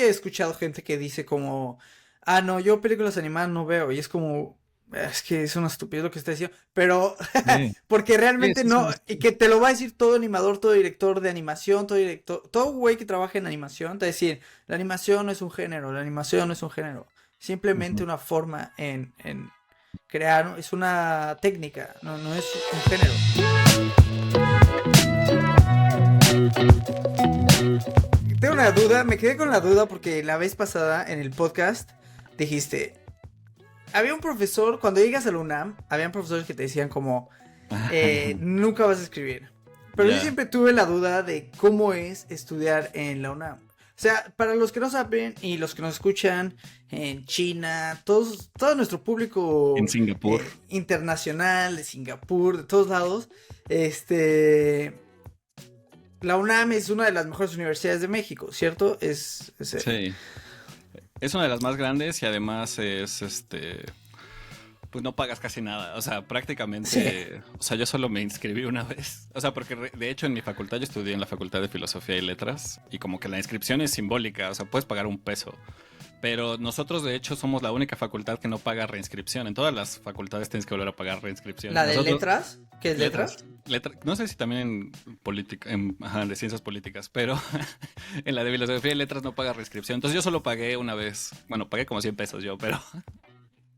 he escuchado gente que dice como, no, yo películas animadas no veo, y es como, es que es una estupidez lo que está diciendo, pero Sí, porque sí, realmente sí, no, sí, y sí. que te lo va a decir todo animador, todo director de animación, todo director, todo güey que trabaja en animación, te va a decir, la animación no es un género, la animación no es un género, simplemente Ujú. una forma en crear, es una técnica, no es un género. Tengo una duda, me quedé con la duda porque la vez pasada en el podcast dijiste, había un profesor, cuando llegas a la UNAM, habían profesores que te decían como, nunca vas a escribir. Pero yo Ya. siempre tuve la duda de cómo es estudiar en la UNAM. O sea, para los que no saben y los que nos escuchan en China, todo nuestro En público Singapur. internacional, de Singapur, de todos lados, este, la UNAM es una de las mejores universidades de México, ¿cierto? Sí. Es una de las más grandes y además pues no pagas casi nada. O sea, Sí. prácticamente, o sea, yo solo me inscribí una vez. O sea, porque de hecho en mi facultad yo estudié en la Facultad de Filosofía y Letras y como que la inscripción es simbólica, o sea, puedes pagar un peso. Pero nosotros de hecho somos la única facultad que no paga reinscripción. En todas las facultades tienes que volver a pagar reinscripción. La Y de nosotros, letras, ¿qué es letras, letras? no sé si también en política, ajá, de ciencias políticas, pero en la de filosofía y letras no paga reinscripción. Entonces yo solo pagué una vez, bueno, pagué como 100 pesos yo, pero,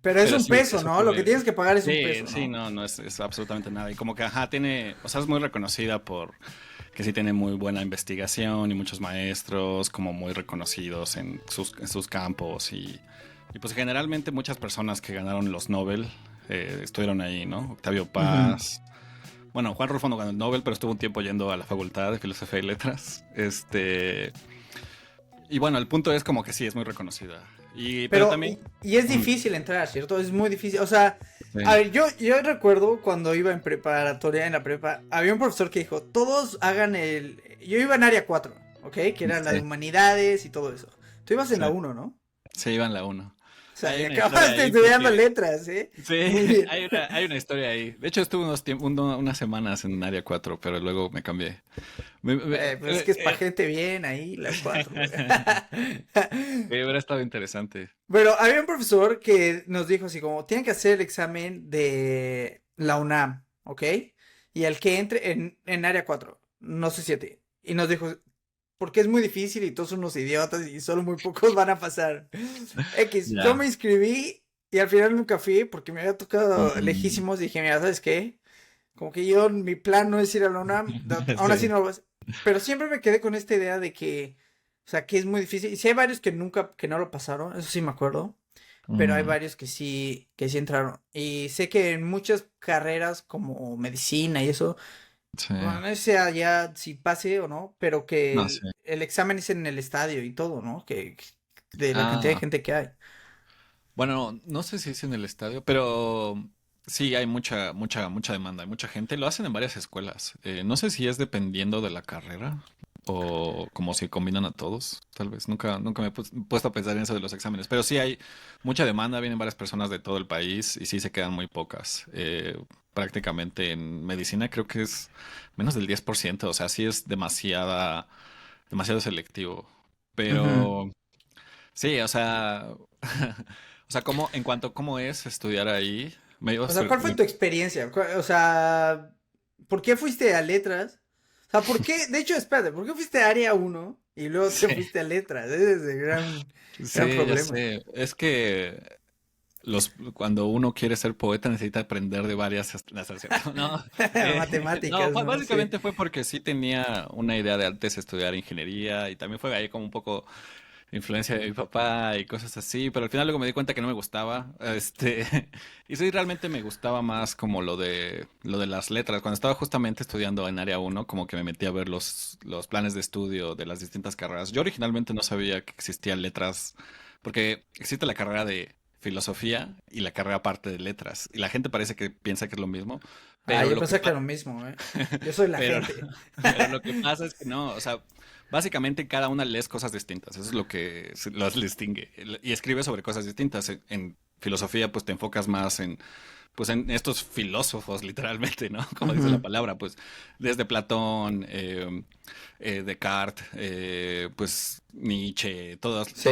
Pero es pero un sí, peso, eso ¿no? Lo que fue. tienes que pagar es un Sí, peso, sí, ¿no? no, no es absolutamente nada. Y como que, ajá, tiene, o sea, es muy reconocida por que sí tiene muy buena investigación y muchos maestros como muy reconocidos en sus campos y pues generalmente muchas personas que ganaron los Nobel estuvieron ahí, ¿no? Octavio Ujú. Paz. Bueno, Juan Rulfo no ganó el Nobel, pero estuvo un tiempo yendo a la Facultad de Filosofía y Letras. Y bueno, el punto es como que sí, es muy reconocida. Pero Pero, también. y es mm, difícil entrar, ¿cierto? Es muy difícil. O sea, a sí, ver, yo recuerdo cuando iba en preparatoria, en la prepa, había un profesor que dijo, todos hagan el... Yo iba en área 4, ¿ok? Que era la de sí, humanidades y todo eso. Tú ibas en sí. la uno, ¿no? Se iban la uno. O sea, Hay y una historia acabaste ahí estudiando porque. letras, ¿eh? Sí, Muy bien. hay una historia ahí. De hecho, estuve unas semanas en área 4, pero luego me cambié. Pues es que es pa' gente bien ahí, la 4. Hubiera estado interesante. Pero había un profesor que nos dijo así como, tienen que hacer el examen de la UNAM, ¿ok? Y el que entre en área 4, no sé si a ti. Y nos dijo, porque es muy difícil y todos son unos idiotas y solo muy pocos van a pasar. X, yo Ya. me inscribí y al final nunca fui porque me había tocado Mm, lejísimos. Dije, mira, ¿sabes qué? Como que yo, mi plan no es ir a la UNAM, aún así sí. no lo vas. Pero siempre me quedé con esta idea de que, o sea, que es muy difícil. Y sí hay varios que nunca, que no lo pasaron, eso sí me acuerdo. Pero hay Mm, varios que sí entraron. Y sé que en muchas carreras como medicina y eso, sí. bueno, no sé ya si pase o no, pero que No, sí. el examen es en el estadio y todo, ¿no? De la cantidad de Ah, gente que hay. bueno, no sé si es en el estadio, pero sí hay mucha demanda, hay mucha gente. Lo hacen en varias escuelas. No sé si es dependiendo de la carrera o como si combinan a todos, tal vez. Nunca me he puesto a pensar en eso de los exámenes, pero sí hay mucha demanda, vienen varias personas de todo el país y sí se quedan muy pocas. Prácticamente en medicina creo que es menos del 10%, o sea, sí es demasiado selectivo. Ujú. Pero sí, o sea, o sea, en cuanto a cómo es estudiar ahí, me O ibas sea, ¿cuál fue tu experiencia? O sea, ¿por qué fuiste a letras? O sea, ¿por qué? De hecho, espérate, ¿por qué fuiste a área uno y luego te Sí, fuiste a letras? Ese es el gran sí, ya problema. sé. Es que cuando uno quiere ser poeta necesita aprender de varias no, es cierto. No, no, Matemáticas, ¿no? Sí. básicamente fue porque sí tenía una idea de antes estudiar ingeniería y también fue ahí como un poco influencia de mi papá y cosas así, pero al final luego me di cuenta que no me gustaba, y sí realmente me gustaba más como lo de las letras. Cuando estaba justamente estudiando en área uno como que me metí a ver los planes de estudio de las distintas carreras. Yo originalmente no sabía que existían letras, porque existe la carrera de filosofía y la carrera aparte de letras, y la gente parece que piensa que es lo mismo, Ah, pero yo lo que pensé que pasa era lo mismo, ¿eh? Yo soy la pero, gente. pero lo que pasa es que no, o sea, básicamente cada una lees cosas distintas, eso es lo que las distingue. Y escribe sobre cosas distintas. En filosofía pues te enfocas más en pues en estos filósofos, literalmente, ¿no? Como dice la palabra, pues desde Platón, Descartes, pues Nietzsche, todos, Sí.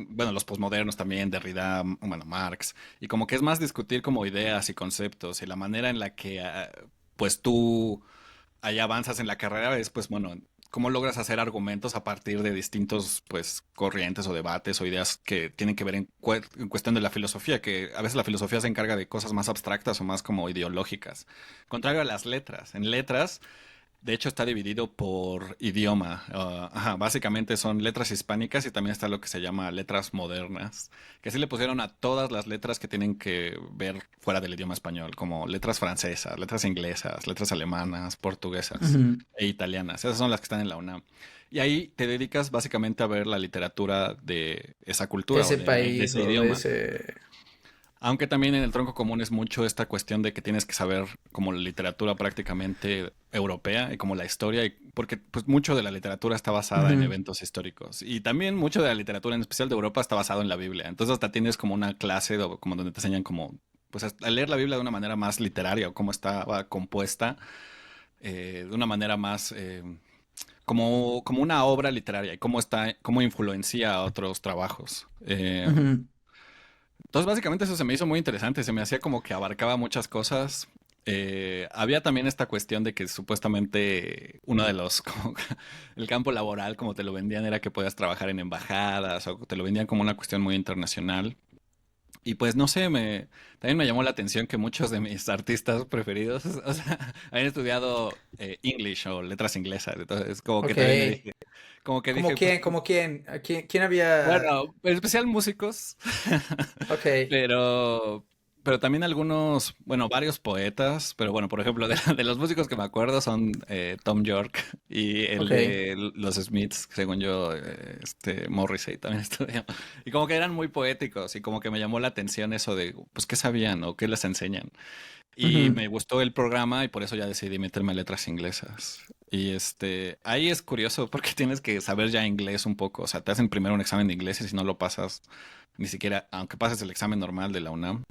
bueno, los posmodernos también, Derrida, bueno, Marx, y como que es más discutir como ideas y conceptos y la manera en la que, pues tú ahí avanzas en la carrera es, pues bueno, cómo logras hacer argumentos a partir de distintos, pues, corrientes o debates o ideas que tienen que ver en cuestión de la filosofía, que a veces la filosofía se encarga de cosas más abstractas o más como ideológicas. Contrario a las letras. En letras de hecho, está dividido por idioma. Ajá, básicamente son letras hispánicas y también está lo que se llama letras modernas, que así le pusieron a todas las letras que tienen que ver fuera del idioma español, como letras francesas, letras inglesas, letras alemanas, portuguesas Ujú. e italianas. Esas son las que están en la UNAM. Y ahí te dedicas básicamente a ver la literatura de esa De cultura o ese de país ese o de idioma. ese... Aunque también en el tronco común es mucho esta cuestión de que tienes que saber como la literatura prácticamente europea y como la historia, porque pues mucho de la literatura está basada en Ujú. eventos históricos y también mucho de la literatura en especial de Europa está basado en la Biblia. Entonces hasta tienes como una clase como donde te enseñan como pues a leer la Biblia de una manera más literaria o cómo estaba compuesta de una manera más como una obra literaria y cómo influencia a otros trabajos. Ujú. Entonces, básicamente eso se me hizo muy interesante, se me hacía como que abarcaba muchas cosas. Había también esta cuestión de que supuestamente uno de los, como, el campo laboral, como te lo vendían, era que podías trabajar en embajadas o te lo vendían como una cuestión muy internacional. Y pues no sé, también me llamó la atención que muchos de mis artistas preferidos, o sea, habían estudiado English o letras inglesas. Entonces, como que Ok. también me dije, como que ¿Cómo dije, pues, quién? ¿Cómo quién? ¿A quién había...? bueno, en especial músicos, Ok. pero, pero también algunos, bueno, varios poetas, pero bueno, por ejemplo, de los músicos que me acuerdo son Tom York y el Ok. de los Smiths, según yo, Morrissey también estudió. Y como que eran muy poéticos y como que me llamó la atención eso de, pues, ¿qué sabían o qué les enseñan? Y Ujú. me gustó el programa y por eso ya decidí meterme a letras inglesas. Y ahí es curioso porque tienes que saber ya inglés un poco. O sea, te hacen primero un examen de inglés y si no lo pasas, ni siquiera, aunque pases el examen normal de la UNAM,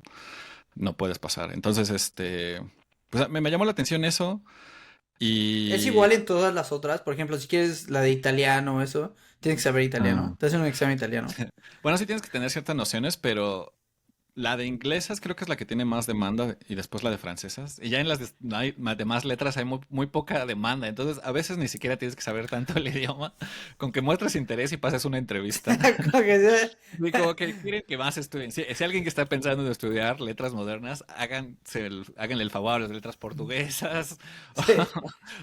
no puedes pasar. Entonces, pues me llamó la atención eso. Es Y igual en todas las otras. Por ejemplo, si quieres la de italiano o eso, tienes que saber ah, italiano. Te hacen un examen italiano. bueno, sí tienes que tener ciertas nociones, pero la de inglesas creo que es la que tiene más demanda y después la de francesas. Y ya en las no hay, demás letras hay muy poca demanda. Entonces a veces ni siquiera tienes que saber tanto el idioma. Con que muestres interés y pases una entrevista. Como que Y como que quieren que más estudien. Si alguien que está pensando en estudiar letras modernas, háganle el favor a las letras portuguesas sí.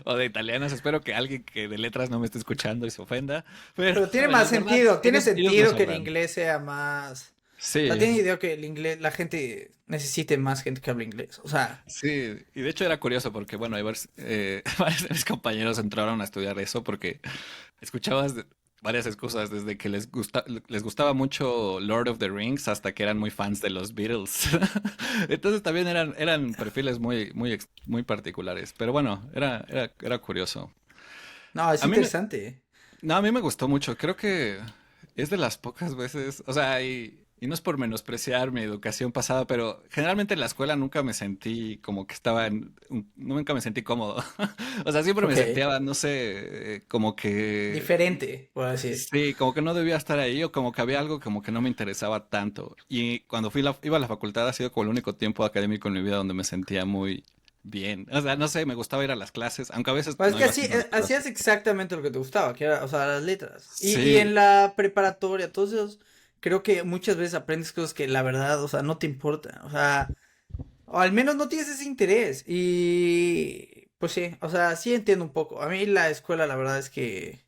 o de italianas. Espero que alguien que de letras no me esté escuchando y se ofenda. Pero Pero tiene más la verdad, sentido. Tiene ellos lo sentido que el sabrán. inglés sea más... O sea, Sí. tiene idea que el inglés, la gente necesite más gente que hable inglés. O sea, Sí, y de hecho era curioso porque, bueno, hay varios de mis compañeros entraron a estudiar eso porque escuchabas varias excusas, desde que les gustaba mucho Lord of the Rings hasta que eran muy fans de los Beatles. Entonces también eran perfiles muy particulares. Pero bueno, era curioso. no, es A mí me, interesante. no, a mí me gustó mucho. Creo que es de las pocas veces, o sea, y no es por menospreciar mi educación pasada, pero generalmente en la escuela nunca me sentí como que estaba nunca me sentí cómodo. O sea, siempre me Ok. sentía, no sé, como que, Diferente, por decir. sí, como que no debía estar ahí o como que había algo como que no me interesaba tanto. Y cuando iba a la facultad ha sido como el único tiempo académico en mi vida donde me sentía muy bien. O sea, no sé, me gustaba ir a las clases, aunque a veces Pues es no que iba así, haciendo las hacías clases. exactamente lo que te gustaba, que era, o sea, las letras. Y Sí, en la preparatoria, todos esos, creo que muchas veces aprendes cosas que la verdad, o sea, no te importan. O sea, o al menos no tienes ese interés. Y pues sí, o sea, sí entiendo un poco. A mí la escuela, la verdad es que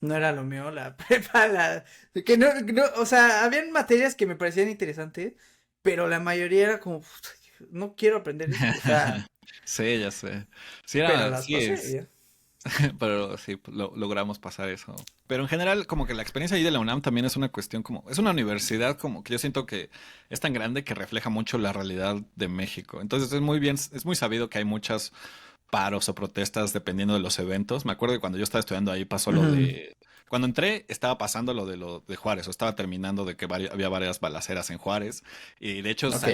no era lo mío, la prepa, que no, o sea, habían materias que me parecían interesantes, pero la mayoría era como, "Puta, no quiero aprender esto". O sea, sí, ya sé. pero las Sí pasé es, bien. pero sí, logramos pasar eso. Pero en general, como que la experiencia ahí de la UNAM también es una cuestión como, es una universidad como que yo siento que es tan grande que refleja mucho la realidad de México. Entonces es muy sabido que hay muchas paros o protestas dependiendo de los eventos. Me acuerdo que cuando yo estaba estudiando ahí pasó lo Ujú. de cuando entré estaba pasando lo de Juárez, o estaba terminando de que había varias balaceras en Juárez, y de hecho Ok.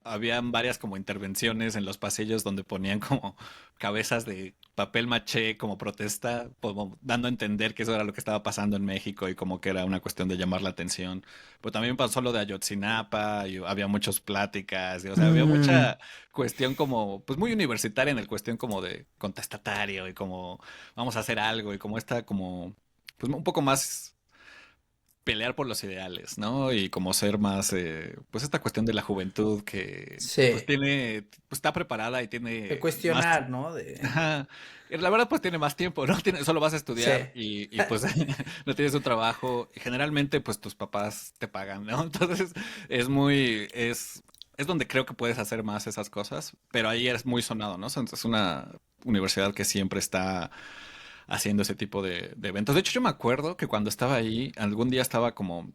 habían varias como intervenciones en los pasillos donde ponían como cabezas de papel maché como protesta, como dando a entender que eso era lo que estaba pasando en México y como que era una cuestión de llamar la atención. Pero también pasó lo de Ayotzinapa y había muchas pláticas, y, o sea, había Mm, mucha cuestión como, pues muy universitaria en el cuestión como de contestatario y como vamos a hacer algo y como esta como, pues un poco más pelear por los ideales, ¿no? Y como ser más, pues esta cuestión de la juventud que pues sí. tiene, pues está preparada y De tiene más, cuestionar, ¿no? De... ajá, y la verdad pues tiene más tiempo, ¿no? Solo vas a Sí. estudiar y pues no tienes un trabajo y generalmente pues tus papás te pagan, ¿no? Entonces es donde creo que puedes hacer más esas cosas, pero ahí eres muy sonado, ¿no? Es una universidad que siempre está haciendo ese tipo de eventos. De hecho, yo me acuerdo que cuando estaba ahí, algún día estaba como,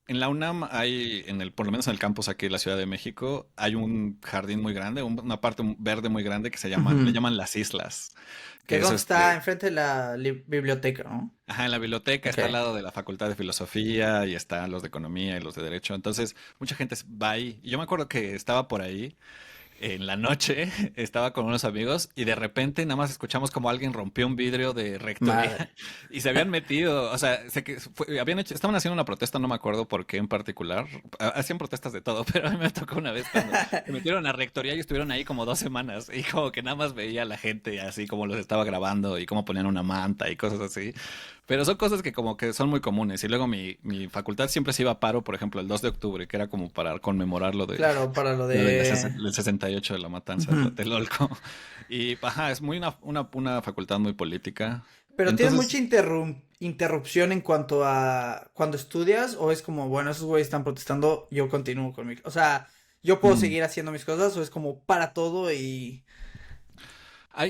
en la UNAM hay, por lo menos en el campus aquí de la Ciudad de México, hay un jardín muy grande, una parte verde muy grande que le Ujú. llaman las islas, Que que es donde está enfrente de la biblioteca, ¿no? ajá, en la biblioteca Ok. está al lado de la Facultad de Filosofía y están los de Economía y los de Derecho. Entonces, mucha gente va ahí. Y yo me acuerdo que estaba por ahí en la noche, estaba con unos amigos y de repente nada más escuchamos como alguien rompió un vidrio de rectoría Madre. y se habían metido, o sea, estaban haciendo una protesta, no me acuerdo por qué en particular, hacían protestas de todo, pero a mí me tocó una vez cuando se metieron a rectoría y estuvieron ahí como 2 semanas y como que nada más veía a la gente así como los estaba grabando y cómo ponían una manta y cosas así. Pero son cosas que como que son muy comunes. Y luego mi facultad siempre se iba a paro, por ejemplo, el 2 de octubre, que era como para conmemorar Claro, para lo lo del de... el 68 de la matanza de Ujú. Tlatelolco. Y, ajá, es muy una facultad muy política. Pero tienes Entonces, mucha interrupción en cuanto a cuando estudias o es como, bueno, esos güeyes están protestando, yo continúo con mi... O sea, yo puedo mm, seguir haciendo mis cosas o es como para todo y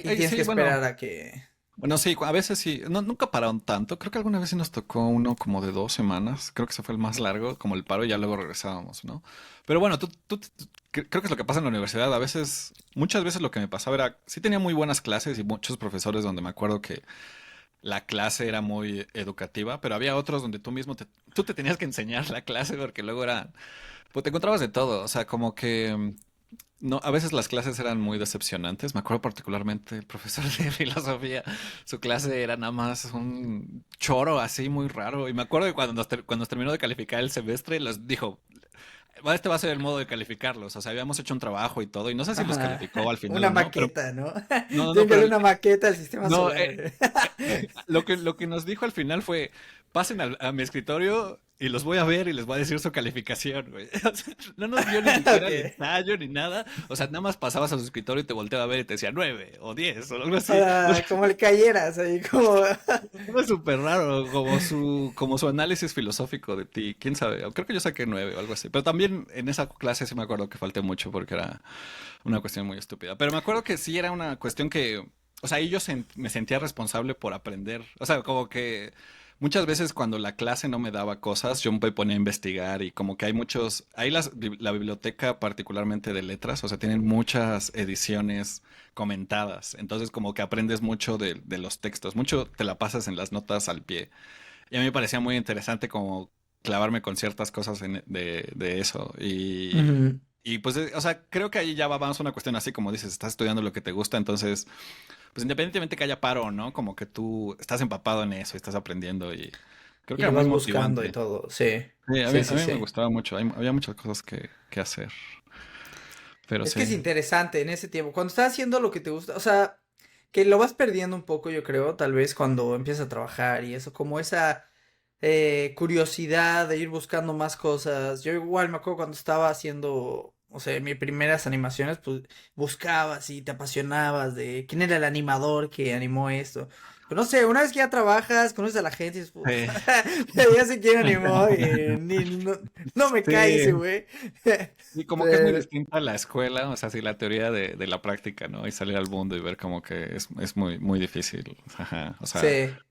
tienes que sí, bueno, esperar a que... bueno, sí, a veces sí, no, nunca pararon tanto. Creo que alguna vez sí nos tocó uno como de 2 semanas. Creo que ese fue el más largo, como el paro, y ya luego regresábamos, ¿no? Pero bueno, creo que es lo que pasa en la universidad. A veces, muchas veces lo que me pasaba era, sí tenía muy buenas clases y muchos profesores donde me acuerdo que la clase era muy educativa, pero había otros donde tú te tenías que enseñar la clase porque luego pues te encontrabas de todo, o sea, como que no, a veces las clases eran muy decepcionantes. Me acuerdo particularmente el profesor de filosofía, su clase era nada más un choro así muy raro. Y me acuerdo que cuando nos terminó de calificar el semestre, los dijo, este va a ser el modo de calificarlos. O sea, habíamos hecho un trabajo y todo, y no sé si los Ajá. calificó al Una final o no, pero maqueta, ¿no? no, Tienen que pero hacer una maqueta del sistema no, solar. lo que nos dijo al final fue, pasen a mi escritorio y los voy a ver y les voy a decir su calificación, güey. O sea, no nos dio ni siquiera el Ok. ensayo ni nada. O sea, nada más pasabas a su escritorio y te volteaba a ver y te decía 9 o 10 o algo así. Ah, como le cayeras ahí, como... Era súper raro, como su análisis filosófico de ti. ¿Quién sabe? Creo que yo saqué 9 o algo así. Pero también en esa clase sí me acuerdo que falté mucho porque era una cuestión muy estúpida. Pero me acuerdo que sí era una cuestión que, o sea, ahí yo me sentía responsable por aprender. O sea, como que muchas veces cuando la clase no me daba cosas, yo me ponía a investigar y como que hay muchos, ahí la biblioteca particularmente de letras, o sea, tienen muchas ediciones comentadas. Entonces como que aprendes mucho de los textos, mucho te la pasas en las notas al pie. Y a mí me parecía muy interesante como clavarme con ciertas cosas de eso. Ujú. Y pues, o sea, creo que ahí ya va más una cuestión así como dices, estás estudiando lo que te gusta, entonces, pues independientemente que haya paro o no, como que tú estás empapado en eso y estás aprendiendo y creo Y que era lo muy vas buscando y motivante. todo, sí. Sí, Sí, a sí, mí me sí. gustaba mucho, había muchas cosas que hacer, pero Es que es sí. interesante en ese tiempo. Cuando estás haciendo lo que te gusta, o sea, que lo vas perdiendo un poco, yo creo, tal vez cuando empiezas a trabajar y eso, como esa curiosidad de ir buscando más cosas. Yo igual me acuerdo cuando estaba haciendo, o sea, mis primeras animaciones, pues buscabas y te apasionabas de quién era el animador que animó esto. Pero no sé, una vez que ya trabajas, conoces a la gente y dices, "Puta, Sí. ya sé quién animó y no me cae ese Sí. güey." Y como que es muy Pero, distinta a la escuela, o sea, sí, la teoría de la práctica, ¿no? Y salir al mundo y ver como que es muy, muy difícil. Ajá. O sea, sí.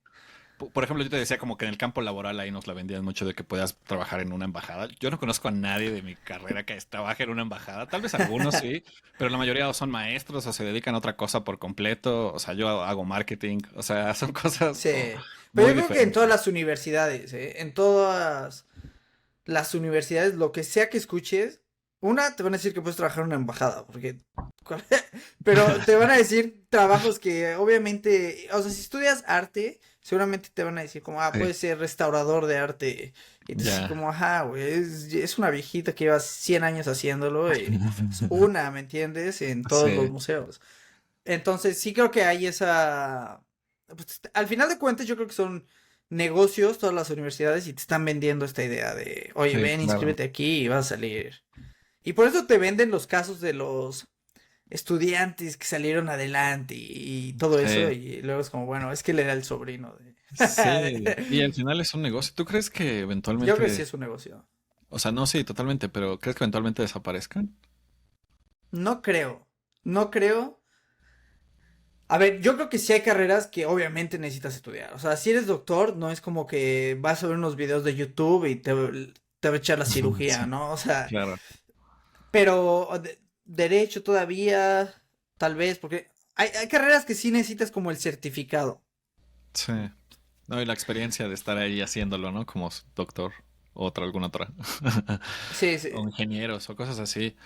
por ejemplo, yo te decía como que en el campo laboral ahí nos la vendían mucho de que puedas trabajar en una embajada. Yo no conozco a nadie de mi carrera que trabaje en una embajada. Tal vez algunos sí, pero la mayoría o son maestros o se dedican a otra cosa por completo. O sea, yo hago marketing. O sea, son cosas Sí. Pero muy yo creo que en todas diferente. las universidades, en todas las universidades, lo que sea que escuches, una, te van a decir que puedes trabajar en una embajada, porque... Pero te van a decir trabajos que obviamente, o sea, si estudias arte, seguramente te van a decir como, Sí, puedes ser restaurador de arte. Y tú así ya. como, ajá, güey, es una viejita que lleva 100 años haciéndolo y es una, ¿me entiendes? En todos los Sí, museos. Entonces, sí creo que hay esa... pues, al final de cuentas, yo creo que son negocios todas las universidades y te están vendiendo esta idea de, oye, sí, ven, claro. inscríbete aquí y vas a salir. Y por eso te venden los casos de los estudiantes que salieron adelante y todo eso. Sí, Y luego es como, bueno, es que él era el sobrino de... sí. Y al final es un negocio. ¿Tú crees que Yo creo que sí eventualmente, es un negocio. o sea, no, sí, totalmente, pero ¿crees que eventualmente desaparezcan? No creo. No creo. A ver, yo creo que sí hay carreras que obviamente necesitas estudiar. O sea, si eres doctor, no es como que vas a ver unos videos de YouTube y te va a echar la cirugía, Sí, ¿no? O sea, claro. pero derecho todavía, tal vez, porque hay carreras que sí necesitas como el certificado. Sí. No, y la experiencia de estar ahí haciéndolo, ¿no? Como doctor o otra, alguna otra. Sí, sí. O ingenieros o cosas así.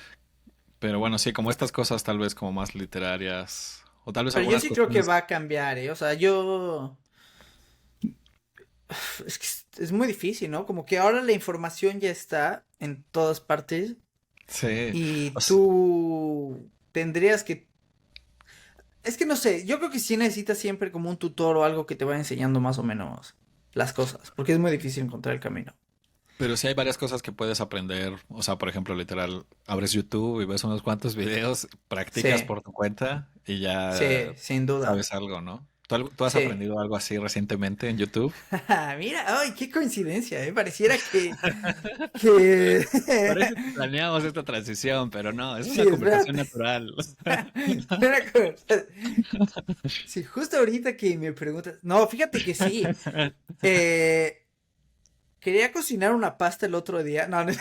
Pero bueno, sí, como estas cosas tal vez como más literarias. O tal vez Pero yo algunas sí creo que cuestiones. va a cambiar, ¿eh? O sea, yo... Es que es muy difícil, ¿no? Como que ahora la información ya está en todas partes Sí. y O s- tú tendrías que... Es que no sé, yo creo que sí necesitas siempre como un tutor o algo que te vaya enseñando más o menos las cosas, porque es muy difícil encontrar el camino. pero sí hay varias cosas que puedes aprender. O sea, por ejemplo, literal, abres YouTube y ves unos cuantos videos, practicas Sí, por tu cuenta y ya sí, sin duda. sabes algo, ¿no? ¿Tú has Sí. aprendido algo así recientemente en YouTube? Mira, ay, qué coincidencia, ¿eh? Pareciera que... Parece que planeamos esta transición, pero no, es una Sí, conversación espérate. natural. Espera, sí, justo ahorita que me preguntas. No, fíjate que sí. Eh, quería cocinar una pasta el otro día. No, no.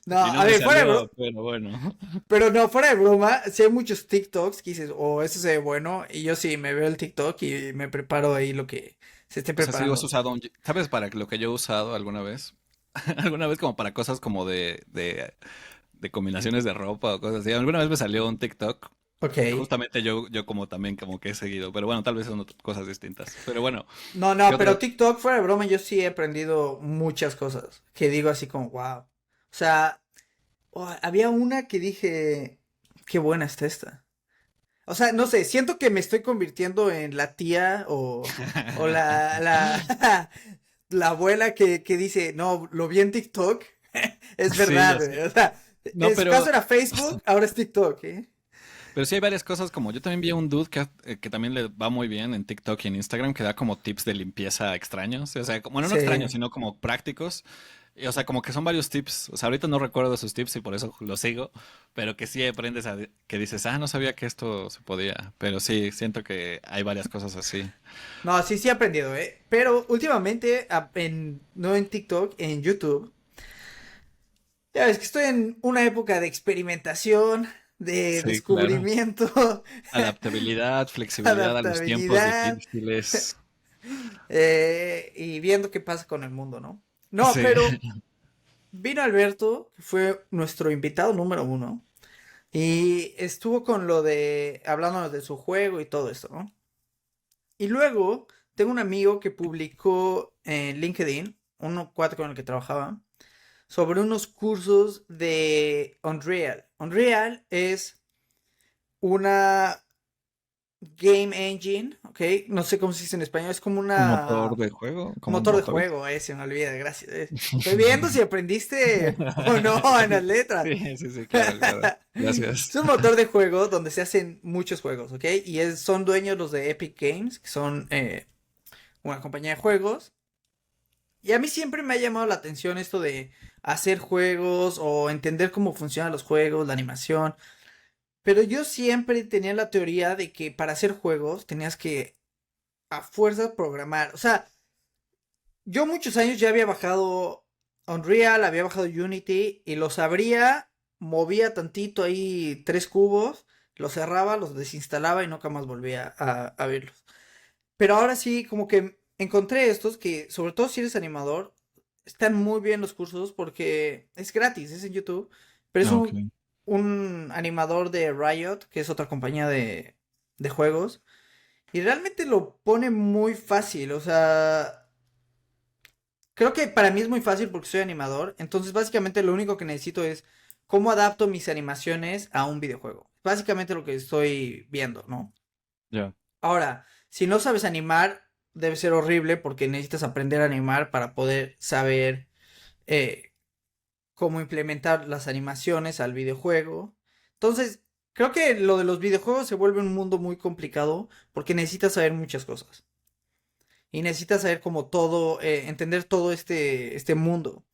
No, Y no a me ver, fuera de salió, broma. pero bueno. Pero no, fuera de broma. Sí hay muchos TikToks que dices, eso se ve bueno. Y yo sí me veo el TikTok y me preparo ahí lo que se esté O sea, sí has preparando. usado ¿sabes para lo que yo he usado alguna vez? Alguna vez como para cosas como de combinaciones de ropa o cosas así. Alguna vez me salió un TikTok Ok. que justamente yo como también como que he seguido, pero bueno, tal vez son cosas distintas. Pero bueno, No, ¿qué no, otra? pero TikTok, fuera de broma, yo sí he aprendido muchas cosas. Que digo así como, wow. O sea, había una que dije, qué buena está esta. O sea, no sé, siento que me estoy convirtiendo en la tía o la abuela que dice, no, lo vi en TikTok. Es Sí, verdad, ya güey. sé. O sea, No, en su caso era Facebook, ahora es TikTok, ¿eh? pero sí hay varias cosas como yo también vi a un dude que también le va muy bien en TikTok y en Instagram que da como tips de limpieza extraños, o sea, como bueno, no extraños, Sí. sino como prácticos. Y, o sea, como que son varios tips. O sea, ahorita no recuerdo sus tips y por eso los sigo, pero que sí aprendes que dices, no sabía que esto se podía. Pero sí, siento que hay varias cosas así. No, sí, sí he aprendido, ¿eh? Pero últimamente, no en TikTok, en YouTube. Ya ves que estoy en una época de experimentación, de Sí, claro. descubrimiento, Adaptabilidad, flexibilidad a los tiempos adaptabilidad, difíciles. y viendo qué pasa con el mundo, ¿no? No, Sí. pero vino Alberto, que fue nuestro invitado número uno, y estuvo con lo de, hablándonos de su juego y todo esto, ¿no? Y luego tengo un amigo que publicó en LinkedIn, uno cuatro con el que trabajaba, sobre unos cursos de Unreal. Unreal es una game engine, ¿ok? No sé cómo se dice en español, es como Un motor una de juego, como un motor de motor. juego, se me olvida, gracias. Estoy viendo si aprendiste o no en las letras. Sí, sí, sí, claro, claro. Es Gracias. un motor de juego donde se hacen muchos juegos, ¿ok? Y son dueños los de Epic Games, que son una compañía de juegos. Y a mí siempre me ha llamado la atención esto de hacer juegos o entender cómo funcionan los juegos, la animación. Pero yo siempre tenía la teoría de que para hacer juegos tenías que a fuerza programar. O sea, yo muchos años ya había bajado Unreal, había bajado Unity y los abría, movía tantito ahí tres cubos, los cerraba, los desinstalaba y nunca más volvía a verlos. Pero ahora sí, como que encontré estos que, sobre todo si eres animador, están muy bien los cursos porque es gratis, es en YouTube, pero es Ah, ok. un animador de Riot, que es otra compañía de juegos, y realmente lo pone muy fácil, o sea, creo que para mí es muy fácil porque soy animador, entonces básicamente lo único que necesito es cómo adapto mis animaciones a un videojuego. Básicamente lo que estoy viendo, ¿no? Ya. Ahora, si no sabes animar, debe ser horrible porque necesitas aprender a animar para poder saber eh, cómo implementar las animaciones al videojuego. Entonces, creo que lo de los videojuegos se vuelve un mundo muy complicado porque necesitas saber muchas cosas. Y necesitas saber como todo, entender todo este mundo.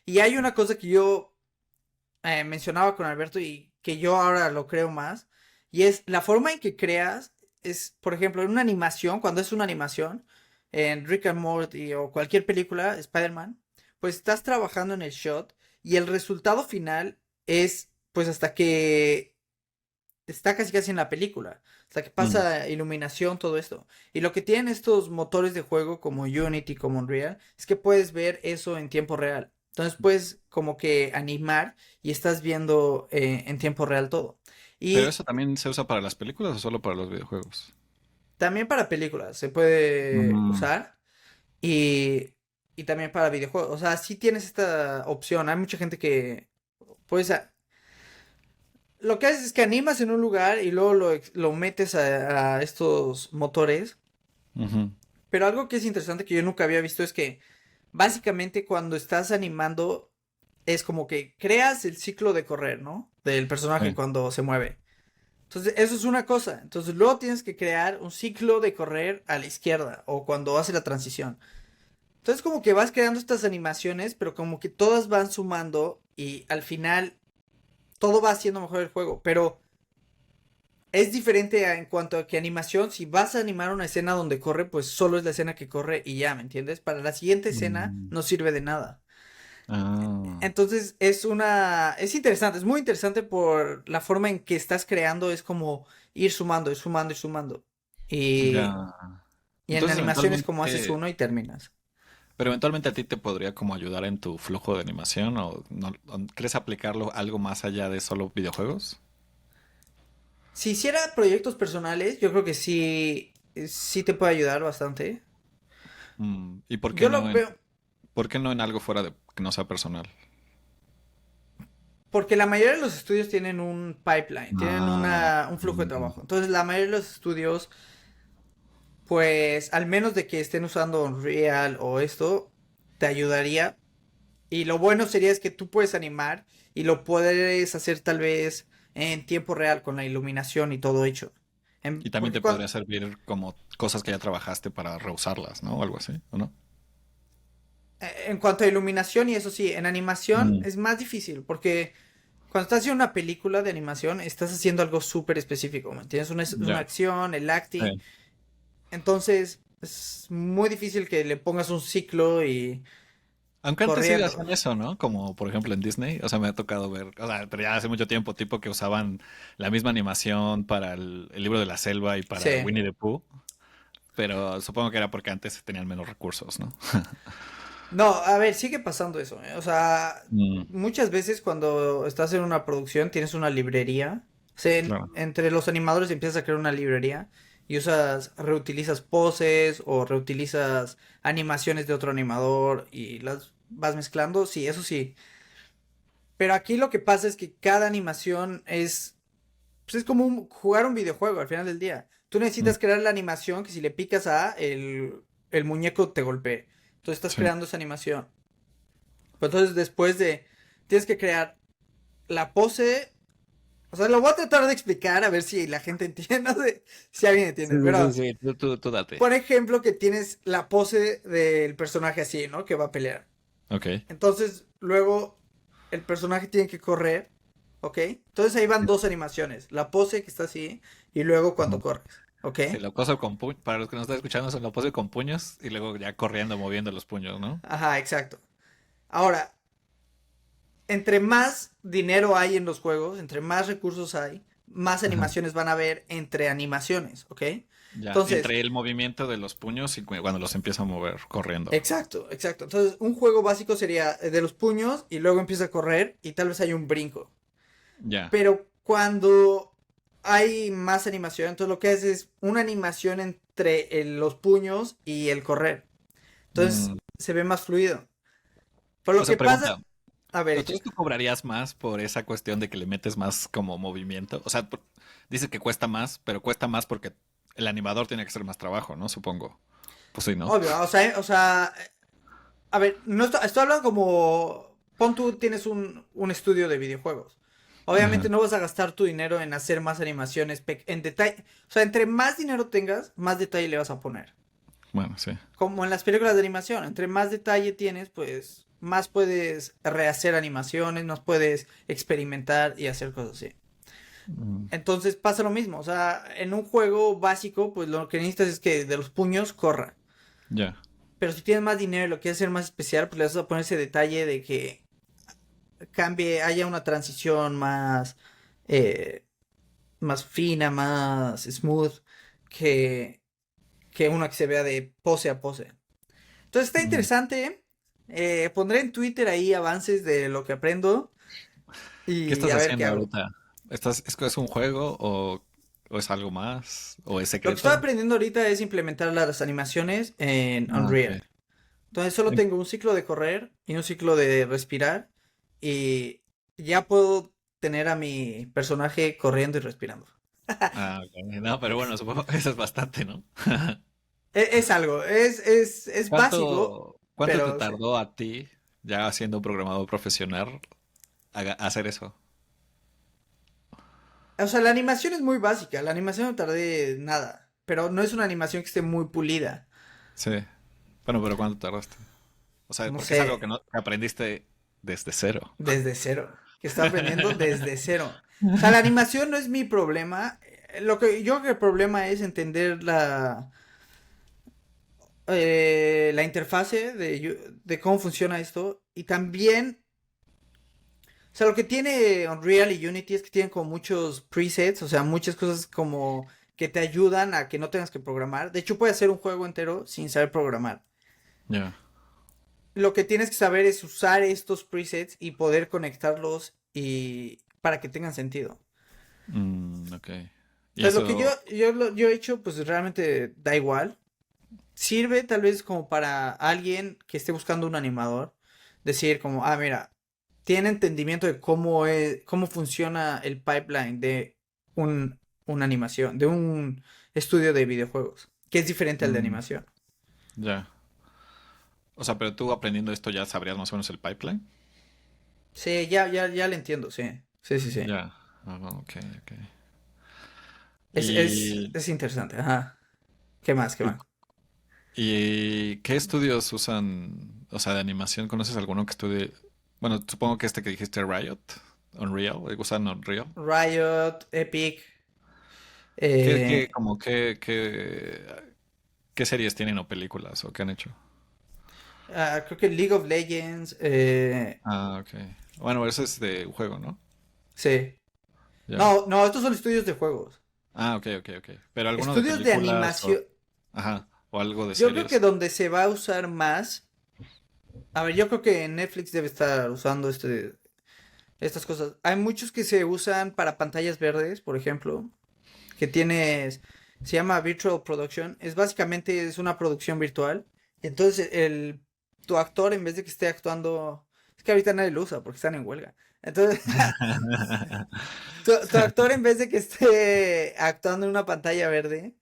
Y hay una cosa que yo mencionaba con Alberto y que yo ahora lo creo más, y es la forma en que creas, es, por ejemplo, en una animación, cuando es una animación, en Rick and Morty o cualquier película, Spider-Man, pues estás trabajando en el shot y el resultado final es, pues hasta que está casi casi en la película, hasta que Mm. pasa iluminación, todo esto. Y lo que tienen estos motores de juego como Unity, como Unreal, es que puedes ver eso en tiempo real. Entonces puedes como que animar y estás viendo en tiempo real todo. ¿Pero Y eso también se usa para las películas o solo para los videojuegos? también para películas se puede Mm, usar y, y también para videojuegos. O sea, sí tienes esta opción. Hay mucha gente que pues lo que haces es que animas en un lugar y luego lo metes a estos motores. ujú, Pero algo que es interesante que yo nunca había visto es que básicamente cuando estás animando es como que creas el ciclo de correr, ¿no? Del personaje sí. cuando se mueve. Entonces, eso es una cosa. Entonces, luego tienes que crear un ciclo de correr a la izquierda o cuando hace la transición. Entonces, como que vas creando estas animaciones, pero como que todas van sumando y al final todo va haciendo mejor el juego. Pero es diferente en cuanto a que animación, si vas a animar una escena donde corre, pues solo es la escena que corre y ya, ¿me entiendes? Para la siguiente escena Mm, no sirve de nada. ah, Entonces es interesante, es muy interesante por la forma en que estás creando, es como ir sumando, ir sumando, ir sumando. Y, ya. y en Entonces, animación es como haces eventualmente, uno y terminas. pero eventualmente a ti te podría como ayudar en tu flujo de animación o no, o ¿crees aplicarlo algo más allá de solo videojuegos? Si hiciera proyectos personales, yo creo que sí, sí te puede ayudar bastante. ¿Y Yo lo veo, por qué no en algo fuera de que no sea personal? porque la mayoría de los estudios tienen un pipeline, tienen Ah, un flujo de mm, trabajo. Entonces, la mayoría de los estudios, pues, al menos de que estén usando Unreal o esto, te ayudaría. Y lo bueno sería es que tú puedes animar y lo puedes hacer tal vez en tiempo real con la iluminación y todo hecho. y también Porque te podría servir como cosas que ya trabajaste para reusarlas, ¿no? O algo así, ¿o no? en cuanto a iluminación y eso sí, en animación Mm, es más difícil porque cuando estás haciendo una película de animación estás haciendo algo súper específico, ¿me entiendes? Una ya. acción, el acting. Sí. Entonces es muy difícil que le pongas un ciclo y Aunque antes sí corriendo. hacían eso, ¿no? Como por ejemplo en Disney, o sea, me ha tocado ver, o sea, pero ya hace mucho tiempo, tipo que usaban la misma animación para el libro de la selva y para Sí. Winnie the Pooh, pero supongo que era porque antes tenían menos recursos, ¿no? No, a ver, sigue pasando eso, ¿eh? O sea, Mm, muchas veces cuando estás en una producción tienes una librería. O sea, claro. entre los animadores empiezas a crear una librería y reutilizas poses o reutilizas animaciones de otro animador y las vas mezclando. Sí, eso sí. Pero aquí lo que pasa es que cada animación pues es como jugar un videojuego al final del día. Tú Mm, necesitas crear la animación que si le picas a el muñeco te golpee. Entonces estás sí. creando esa animación. Pero entonces después de, tienes que crear la pose. O sea, lo voy a tratar de explicar a ver si la gente entiende, no sé si alguien Sí, entiende. sí, sí, Pero, sí, tú date. por ejemplo, que tienes la pose del personaje así, ¿no? Que va a pelear. Ok. Entonces, luego el personaje tiene que correr, ¿ok? Entonces ahí van dos animaciones. La pose que está así y luego cuando Ujú. corres, ¿ok? Sí, lo poso con puños, para los que nos están escuchando, se lo pose con puños y luego ya corriendo, moviendo los puños, ¿no? Ajá, exacto. Ahora, entre más dinero hay en los juegos, entre más recursos hay, más Ajá. animaciones van a haber entre animaciones, ¿ok? Ya, Entonces, entre el movimiento de los puños y cuando los empieza a mover corriendo. exacto, exacto. Entonces, un juego básico sería de los puños y luego empieza a correr y tal vez hay un brinco. Ya. Pero cuando hay más animación, entonces lo que hace es una animación entre los puños y el correr. Entonces Mm, se ve más fluido. Por lo o sea, que pasa, pregunta, a ver, ¿entonces tú cobrarías más por esa cuestión de que le metes más como movimiento? O sea, dices que cuesta más, pero cuesta más porque el animador tiene que hacer más trabajo, ¿no? Supongo. Pues sí, ¿no? obvio, o sea, a ver, no estoy hablando como, pon tú tienes un estudio de videojuegos. Ajá. Obviamente no vas a gastar tu dinero en hacer más animaciones en detalle. O sea, entre más dinero tengas, más detalle le vas a poner. Bueno, sí. Como en las películas de animación, entre más detalle tienes, pues más puedes rehacer animaciones, más puedes experimentar y hacer cosas así. Mm, Entonces pasa lo mismo, o sea, en un juego básico, pues lo que necesitas es que de los puños corra. ya. Pero si tienes más dinero y lo quieres hacer más especial, pues le vas a poner ese detalle de que cambie, haya una transición más, eh, más fina, más smooth que, que una que se vea de pose a pose. Entonces está Mm. interesante. Pondré en Twitter ahí avances de lo que aprendo ¿Qué y estás a ver qué haciendo hago. ahorita? ¿Es un juego o es algo más? ¿O es Lo que estoy secreto? aprendiendo ahorita es implementar las animaciones en Ah, ok. Unreal. Entonces solo tengo un ciclo de correr y un ciclo de respirar y ya puedo tener a mi personaje corriendo y respirando. Ah, ok. No, pero bueno, supongo que eso es bastante, ¿no? Es algo, es básico, ¿Cuánto te pero sí. tardó a ti, ya siendo un programador profesional, hacer eso? O sea, la animación es muy básica, la animación no tardé nada, pero no es una animación que esté muy pulida. Sí. Bueno, pero ¿cuánto tardaste? O sea, No porque es sé, algo que no que aprendiste desde cero. desde cero, que está aprendiendo desde cero. O sea, la animación no es mi problema. Lo que yo creo que el problema es entender la interfase de cómo funciona esto y también, o sea, lo que tiene Unreal y Unity es que tienen como muchos presets, o sea, muchas cosas como que te ayudan a que no tengas que programar. De hecho, puedes hacer un juego entero sin saber programar. Ya. Lo que tienes que saber es usar estos presets y poder conectarlos y para que tengan sentido. Ok. Y Entonces, lo que eso, yo he hecho, pues realmente da igual. Sirve tal vez como para alguien que esté buscando un animador. Decir como, ah, mira, tiene entendimiento de cómo funciona el pipeline de una animación, de un estudio de videojuegos, que es diferente al de mm, animación. ya. O sea, pero tú aprendiendo esto ya sabrías más o menos el pipeline. Sí, ya le entiendo, sí. Sí, sí, sí. Ya. Ah, ok, ok. Es, es, Y, es interesante, ajá. ¿Qué más? ¿Qué y, más? y ¿qué estudios usan, o sea, de animación? ¿Conoces alguno que estudie? Bueno, supongo que este que dijiste Riot, Unreal, usan Unreal. Riot, Epic, ¿Qué, eh, como qué series tienen o películas o qué han hecho? creo que League of Legends, Ah, ok. Bueno, eso es de un juego, ¿no? sí. Ya. No, no, estos son estudios de juegos. Ah, ok, ok, ok. Pero alguno de Estudios de películas o, animación. ajá, o algo de Yo creo que series. donde se va a usar más. A ver, yo creo que Netflix debe estar usando estas cosas. Hay muchos que se usan para pantallas verdes, por ejemplo. Que tienes. Se llama Virtual Production. Es básicamente es una producción virtual. Y entonces tu actor, en vez de que esté actuando. Es que ahorita nadie lo usa porque están en huelga. Entonces, tu actor, en vez de que esté actuando en una pantalla verde,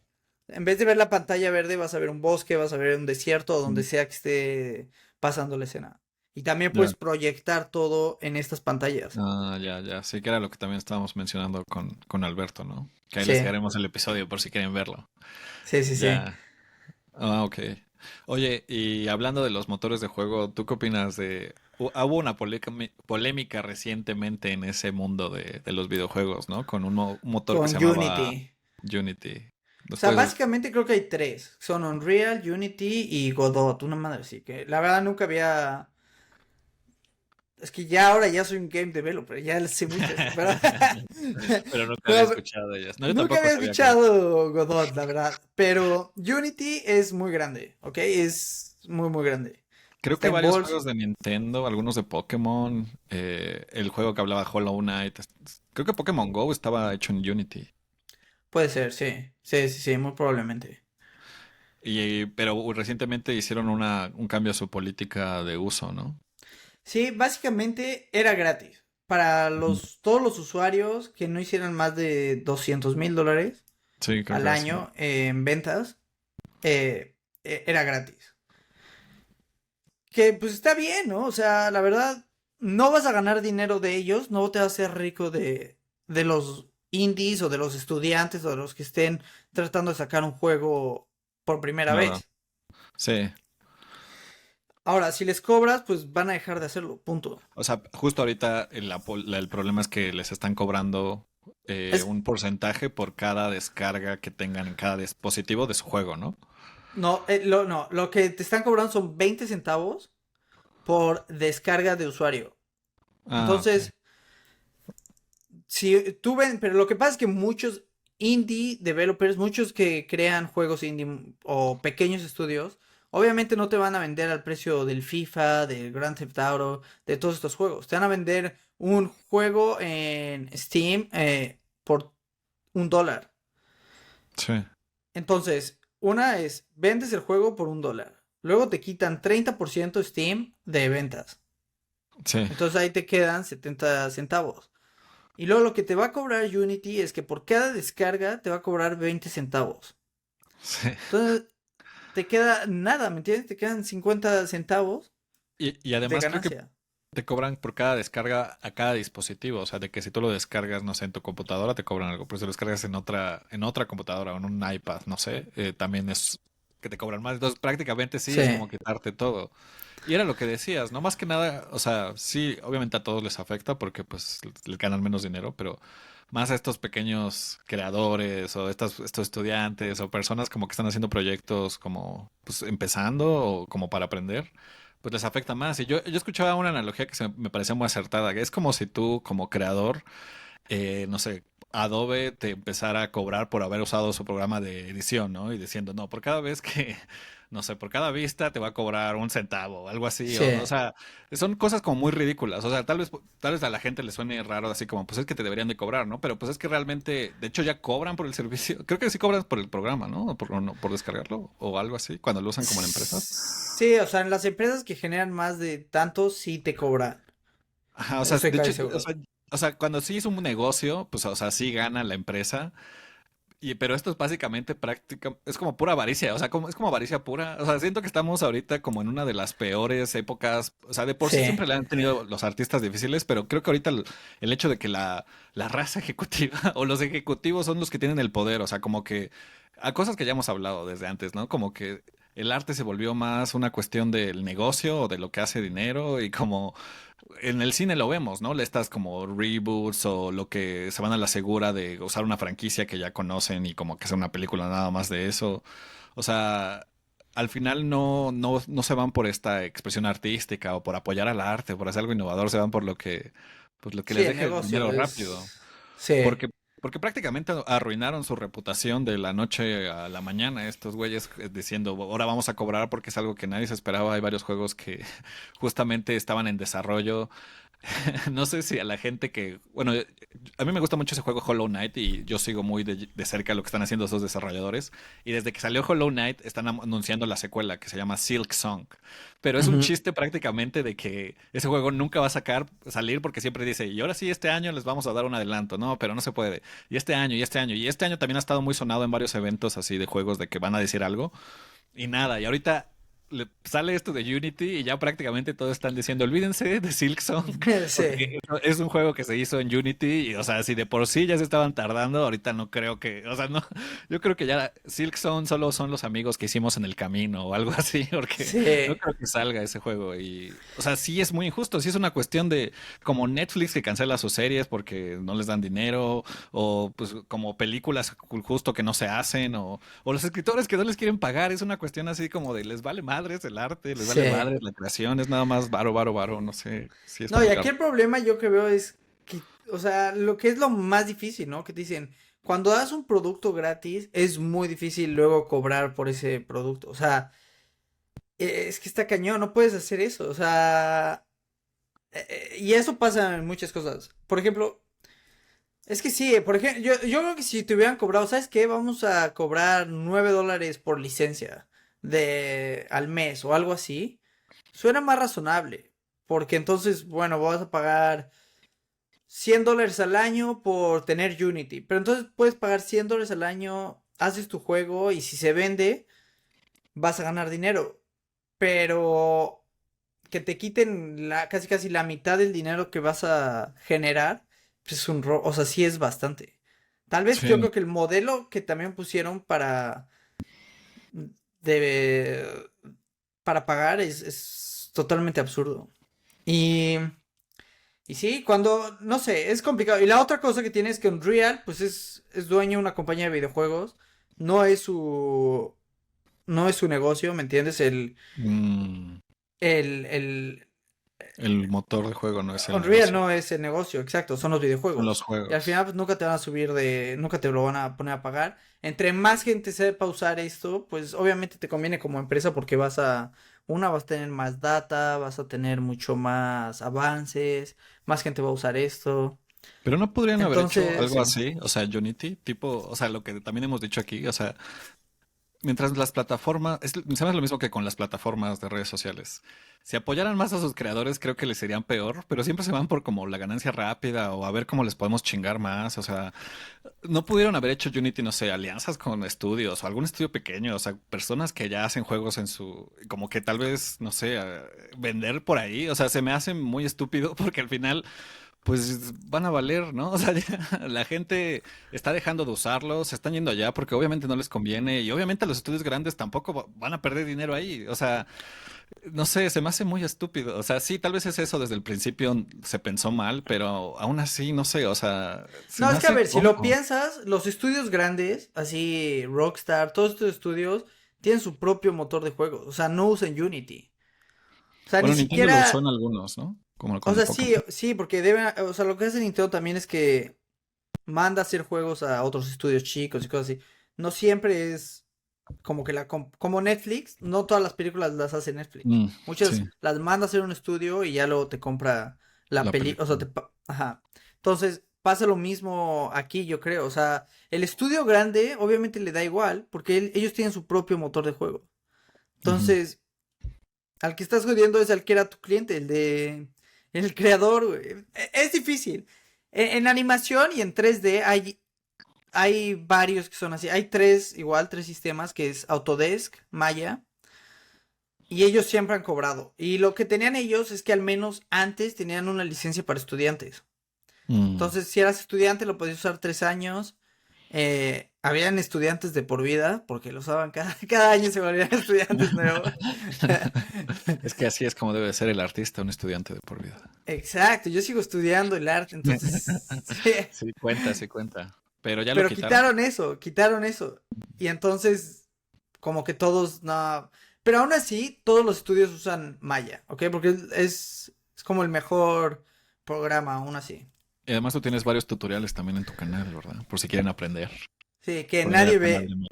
en vez de ver la pantalla verde, vas a ver un bosque, vas a ver un desierto o donde sea que esté pasando la escena. Y también Ya. puedes proyectar todo en estas pantallas. Ah, ya, ya. Sí, que era lo que también estábamos mencionando con Alberto, ¿no? Que ahí les Sí, dejaremos el episodio por si quieren verlo. sí, sí, sí. Ya. Ah, ok. Oye, y hablando de los motores de juego, ¿tú qué opinas de... Hubo una polémica recientemente en ese mundo de los videojuegos, ¿no? Con un motor que Con se llamaba Unity. Unity. O sea, Después, básicamente creo que hay tres. Son Unreal, Unity y Godot. Una madre así que la verdad nunca había... Es que ya ahora ya soy un game developer, ya sé muchas, pero Pero nunca había no, escuchado de ellas. No, yo nunca tampoco había sabía que era. escuchado Godot, la verdad. Pero Unity es muy grande, ¿ok? Es muy, muy grande. Creo Está que en varios bolsa. juegos de Nintendo, algunos de Pokémon, el juego que hablaba Hollow Knight. Creo que Pokémon Go estaba hecho en Unity. Puede ser, sí. Sí, sí, sí, muy probablemente. Pero recientemente hicieron un cambio a su política de uso, ¿no? Sí, básicamente era gratis. Para Ujú. todos los usuarios que no hicieran más de $200,000 Sí, creo que al era así. año en ventas, era gratis. Que pues está bien, ¿no? O sea, la verdad, no vas a ganar dinero de ellos, no te vas a hacer rico de los indies o de los estudiantes o de los que estén tratando de sacar un juego por primera Claro. vez. Sí. Ahora, si les cobras, pues van a dejar de hacerlo, punto. O sea, justo ahorita el problema es que les están cobrando Es, un porcentaje por cada descarga que tengan en cada dispositivo de su juego, ¿no? no, no, lo que te están cobrando son 20 centavos por descarga de usuario. Ah, ok. Entonces, si tú ven, pero lo que pasa es que muchos indie developers, muchos que crean juegos indie o pequeños estudios, obviamente no te van a vender al precio del FIFA, del Grand Theft Auto, de todos estos juegos. Te van a vender un juego en Steam por $1. Sí, Entonces, una es, vendes el juego por $1. Luego te quitan 30% Steam de ventas. sí, Entonces ahí te quedan 70 centavos. Y luego lo que te va a cobrar Unity es que por cada descarga te va a cobrar 20 centavos. sí. Entonces te queda nada, ¿me entiendes? Te quedan 50 centavos Y de además creo que ganancia. te cobran por cada descarga a cada dispositivo. O sea, de que si tú lo descargas, no sé, en tu computadora, te cobran algo. Pero si lo descargas en otra computadora o en un iPad, no sé, también es que te cobran más. Entonces, prácticamente sí Sí, es como quitarte todo. Y era lo que decías, ¿no? Más que nada, o sea, sí, obviamente a todos les afecta porque pues les ganan menos dinero, pero más a estos pequeños creadores o estos estudiantes o personas como que están haciendo proyectos como pues empezando o como para aprender, pues les afecta más. Y yo escuchaba una analogía que me parecía muy acertada, que es como si tú como creador, no sé, Adobe te empezara a cobrar por haber usado su programa de edición, ¿no? Y diciendo, no, por cada vez que, no sé, por cada vista te va a cobrar un centavo, algo así. sí, O sea, son cosas como muy ridículas. O sea, tal vez a la gente le suene raro, así como, pues es que te deberían de cobrar, ¿no? Pero pues es que realmente, de hecho ya cobran por el servicio. Creo que sí cobran por el programa, ¿no? O por descargarlo o algo así, cuando lo usan como en empresas. sí, o sea, en las empresas que generan más de tanto, sí te cobran. Ajá, o sea, Estoy de hecho, casi seguro. o sea, cuando sí es un negocio, pues, o sea, sí gana la empresa. Pero esto es básicamente práctica, es como pura avaricia, o sea, es como avaricia pura. O sea, siento que estamos ahorita como en una de las peores épocas. O sea, de por sí Sí, siempre le han tenido los artistas difíciles, pero creo que ahorita el hecho de que la raza ejecutiva o los ejecutivos son los que tienen el poder, o sea, como que a cosas que ya hemos hablado desde antes, ¿no? Como que el arte se volvió más una cuestión del negocio o de lo que hace dinero y como en el cine lo vemos, ¿no? Estas como reboots o lo que se van a la segura de usar una franquicia que ya conocen y como que hacer una película nada más de eso. O sea, al final no se van por esta expresión artística o por apoyar al arte, por hacer algo innovador, se van por pues lo que sí, les el deje negocio dinero rápido. es... Sí, Porque, porque prácticamente arruinaron su reputación de la noche a la mañana, estos güeyes diciendo, ahora vamos a cobrar porque es algo que nadie se esperaba. Hay varios juegos que justamente estaban en desarrollo. No sé si a la gente que, bueno, a mí me gusta mucho ese juego Hollow Knight y yo sigo muy de cerca lo que están haciendo esos desarrolladores. Y desde que salió Hollow Knight están anunciando la secuela que se llama Silk Song. Pero es un ujú, chiste prácticamente de que ese juego nunca va a salir porque siempre dice, y ahora sí, este año les vamos a dar un adelanto, no, pero no se puede. Y este año, y este año, y este año también ha estado muy sonado en varios eventos así de juegos de que van a decir algo. Y nada, y ahorita sale esto de Unity y ya prácticamente todos están diciendo, olvídense de Silksong, sí. porque es un juego que se hizo en Unity y, o sea, si de por sí ya se estaban tardando, ahorita no creo que, o sea, no, yo creo que ya Silksong solo son los amigos que hicimos en el camino o algo así, porque no Sí, creo que salga ese juego y, o sea, sí es muy injusto, sí es una cuestión de como Netflix que cancela sus series porque no les dan dinero o pues como películas justo que no se hacen o los escritores que no les quieren pagar, es una cuestión así como de les vale madre madres el arte, les vale Sí. madres la creación, es nada más varo, varo, varo, no sé, sí está No, y muy aquí cabrón. el problema yo que veo es que, o sea, lo que es lo más difícil, ¿no? Que te dicen, cuando das un producto gratis, es muy difícil luego cobrar por ese producto. O sea, es que está cañón, no puedes hacer eso. O sea, y eso pasa en muchas cosas. Por ejemplo, es que sí, por ejemplo, yo creo que si te hubieran cobrado, ¿sabes qué? Vamos a cobrar $9 por licencia de al mes o algo así. Suena más razonable. Porque entonces, bueno, vas a pagar $100 al año por tener Unity. Pero entonces puedes pagar $100 al año, haces tu juego y si se vende, vas a ganar dinero. Pero que te quiten casi casi la mitad del dinero que vas a generar, pues es un o sea, sí es bastante. Tal vez yo Sí. creo que el modelo que también pusieron de, para pagar es totalmente absurdo. Y Y sí, cuando, no sé, es complicado. Y la otra cosa que tiene es que Unreal, pues es dueño de una compañía de videojuegos. No es su, no es su negocio, ¿me entiendes? Mm, El el motor de juego no es el Unreal negocio, no es el negocio, exacto, son los son videojuegos. los Y al final, juegos. pues nunca te van a nunca te lo van a poner a pagar. Entre más gente sepa usar esto, pues obviamente te conviene como empresa porque vas a tener más data, vas a tener mucho más avances, más gente va a usar esto. Pero no podrían haber hecho Entonces, algo sí. así, o sea, Unity, tipo, o sea, lo que también hemos dicho aquí, o sea, mientras las plataformas, se me hace lo mismo que con las plataformas de redes sociales. Si apoyaran más a sus creadores, creo que les irían peor, pero siempre se van por como la ganancia rápida o a ver cómo les podemos chingar más. O sea, no pudieron haber hecho Unity, no sé, alianzas con estudios o algún estudio pequeño, o sea, personas que ya hacen juegos en su, como que tal vez, no sé, vender por ahí. O sea, se me hace muy estúpido porque al final pues van a valer, ¿no? O sea, ya la gente está dejando de usarlos, se están yendo allá porque obviamente no les conviene y obviamente los estudios grandes tampoco van a perder dinero ahí. O sea, no sé, se me hace muy estúpido. O sea, sí, tal vez es eso desde el principio se pensó mal, pero aún así, no sé, o sea, se No, me es que a hace ver, si lo tonto. piensas, los estudios grandes, así Rockstar, todos estos estudios, tienen su propio motor de juego. O sea, no usan Unity. O sea, ni Bueno, Nintendo lo usó en siquiera. algunos, ¿no? Como O con el sea, sí, Pokémon. sí, porque deben. O sea, lo que hace Nintendo también es que manda a hacer juegos a otros estudios chicos y cosas así. No siempre es como que como Netflix, no todas las películas las hace Netflix. Mm, Muchas sí, las manda a hacer un estudio y ya luego te compra la la peli, o sea, película. ajá. Entonces, pasa lo mismo aquí, yo creo. O sea, el estudio grande obviamente le da igual porque ellos tienen su propio motor de juego. Ujú. Entonces, al que estás jodiendo es al que era tu cliente, el creador, güey. Es difícil. En animación y en 3D hay varios que son así. Hay tres sistemas que es Autodesk, Maya. Y ellos siempre han cobrado. Y lo que tenían ellos es que al menos antes tenían una licencia para estudiantes. Mm. Entonces, si eras estudiante, lo podías usar 3 años. Habían estudiantes de por vida, porque lo usaban cada año se volvían estudiantes nuevos. Es que así es como debe ser el artista, un estudiante de por vida. Exacto, yo sigo estudiando el arte, entonces, sí, Sí, cuenta, sí cuenta. Pero ya lo pero quitaron. quitaron eso. Y entonces, como que todos, no, pero aún así, todos los estudios usan Maya, ¿ok? Porque es como el mejor programa, aún así. Y además tú tienes varios tutoriales también en tu canal, ¿verdad? Por si quieren aprender. Sí, que Pueden ir nadie al canal ve. de mí.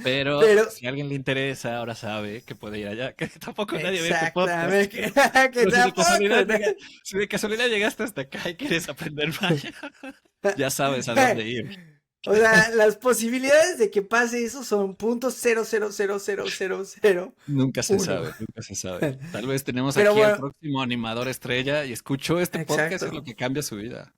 Pero Pero, si a alguien le interesa, ahora sabe que puede ir allá, que tampoco nadie ve este podcast. exactamente, que Pero si de tampoco, casualidad ¿no? si de casualidad llegaste hasta acá y quieres aprender maya, ya sabes a dónde ir. O sea, las posibilidades de que pase eso son punto cero cero cero cero cero cero Nunca se uno. sabe, nunca se sabe. Tal vez tenemos Pero aquí al bueno, próximo animador estrella y escuchó este podcast y es lo exacto. que cambia su vida.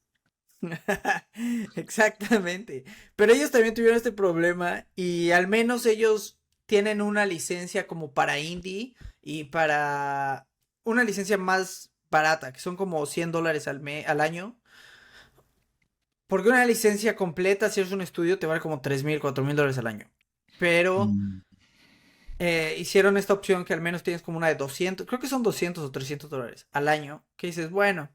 Exactamente. Pero ellos también tuvieron este problema y al menos ellos tienen una licencia como para indie y para una licencia más barata, que son como $100 al año. Porque una licencia completa, si eres un estudio, te vale como 3,000, $4,000 al año. Pero Mm. hicieron esta opción que al menos tienes como una de 200, creo que son $200 o $300 al año. Que dices, bueno,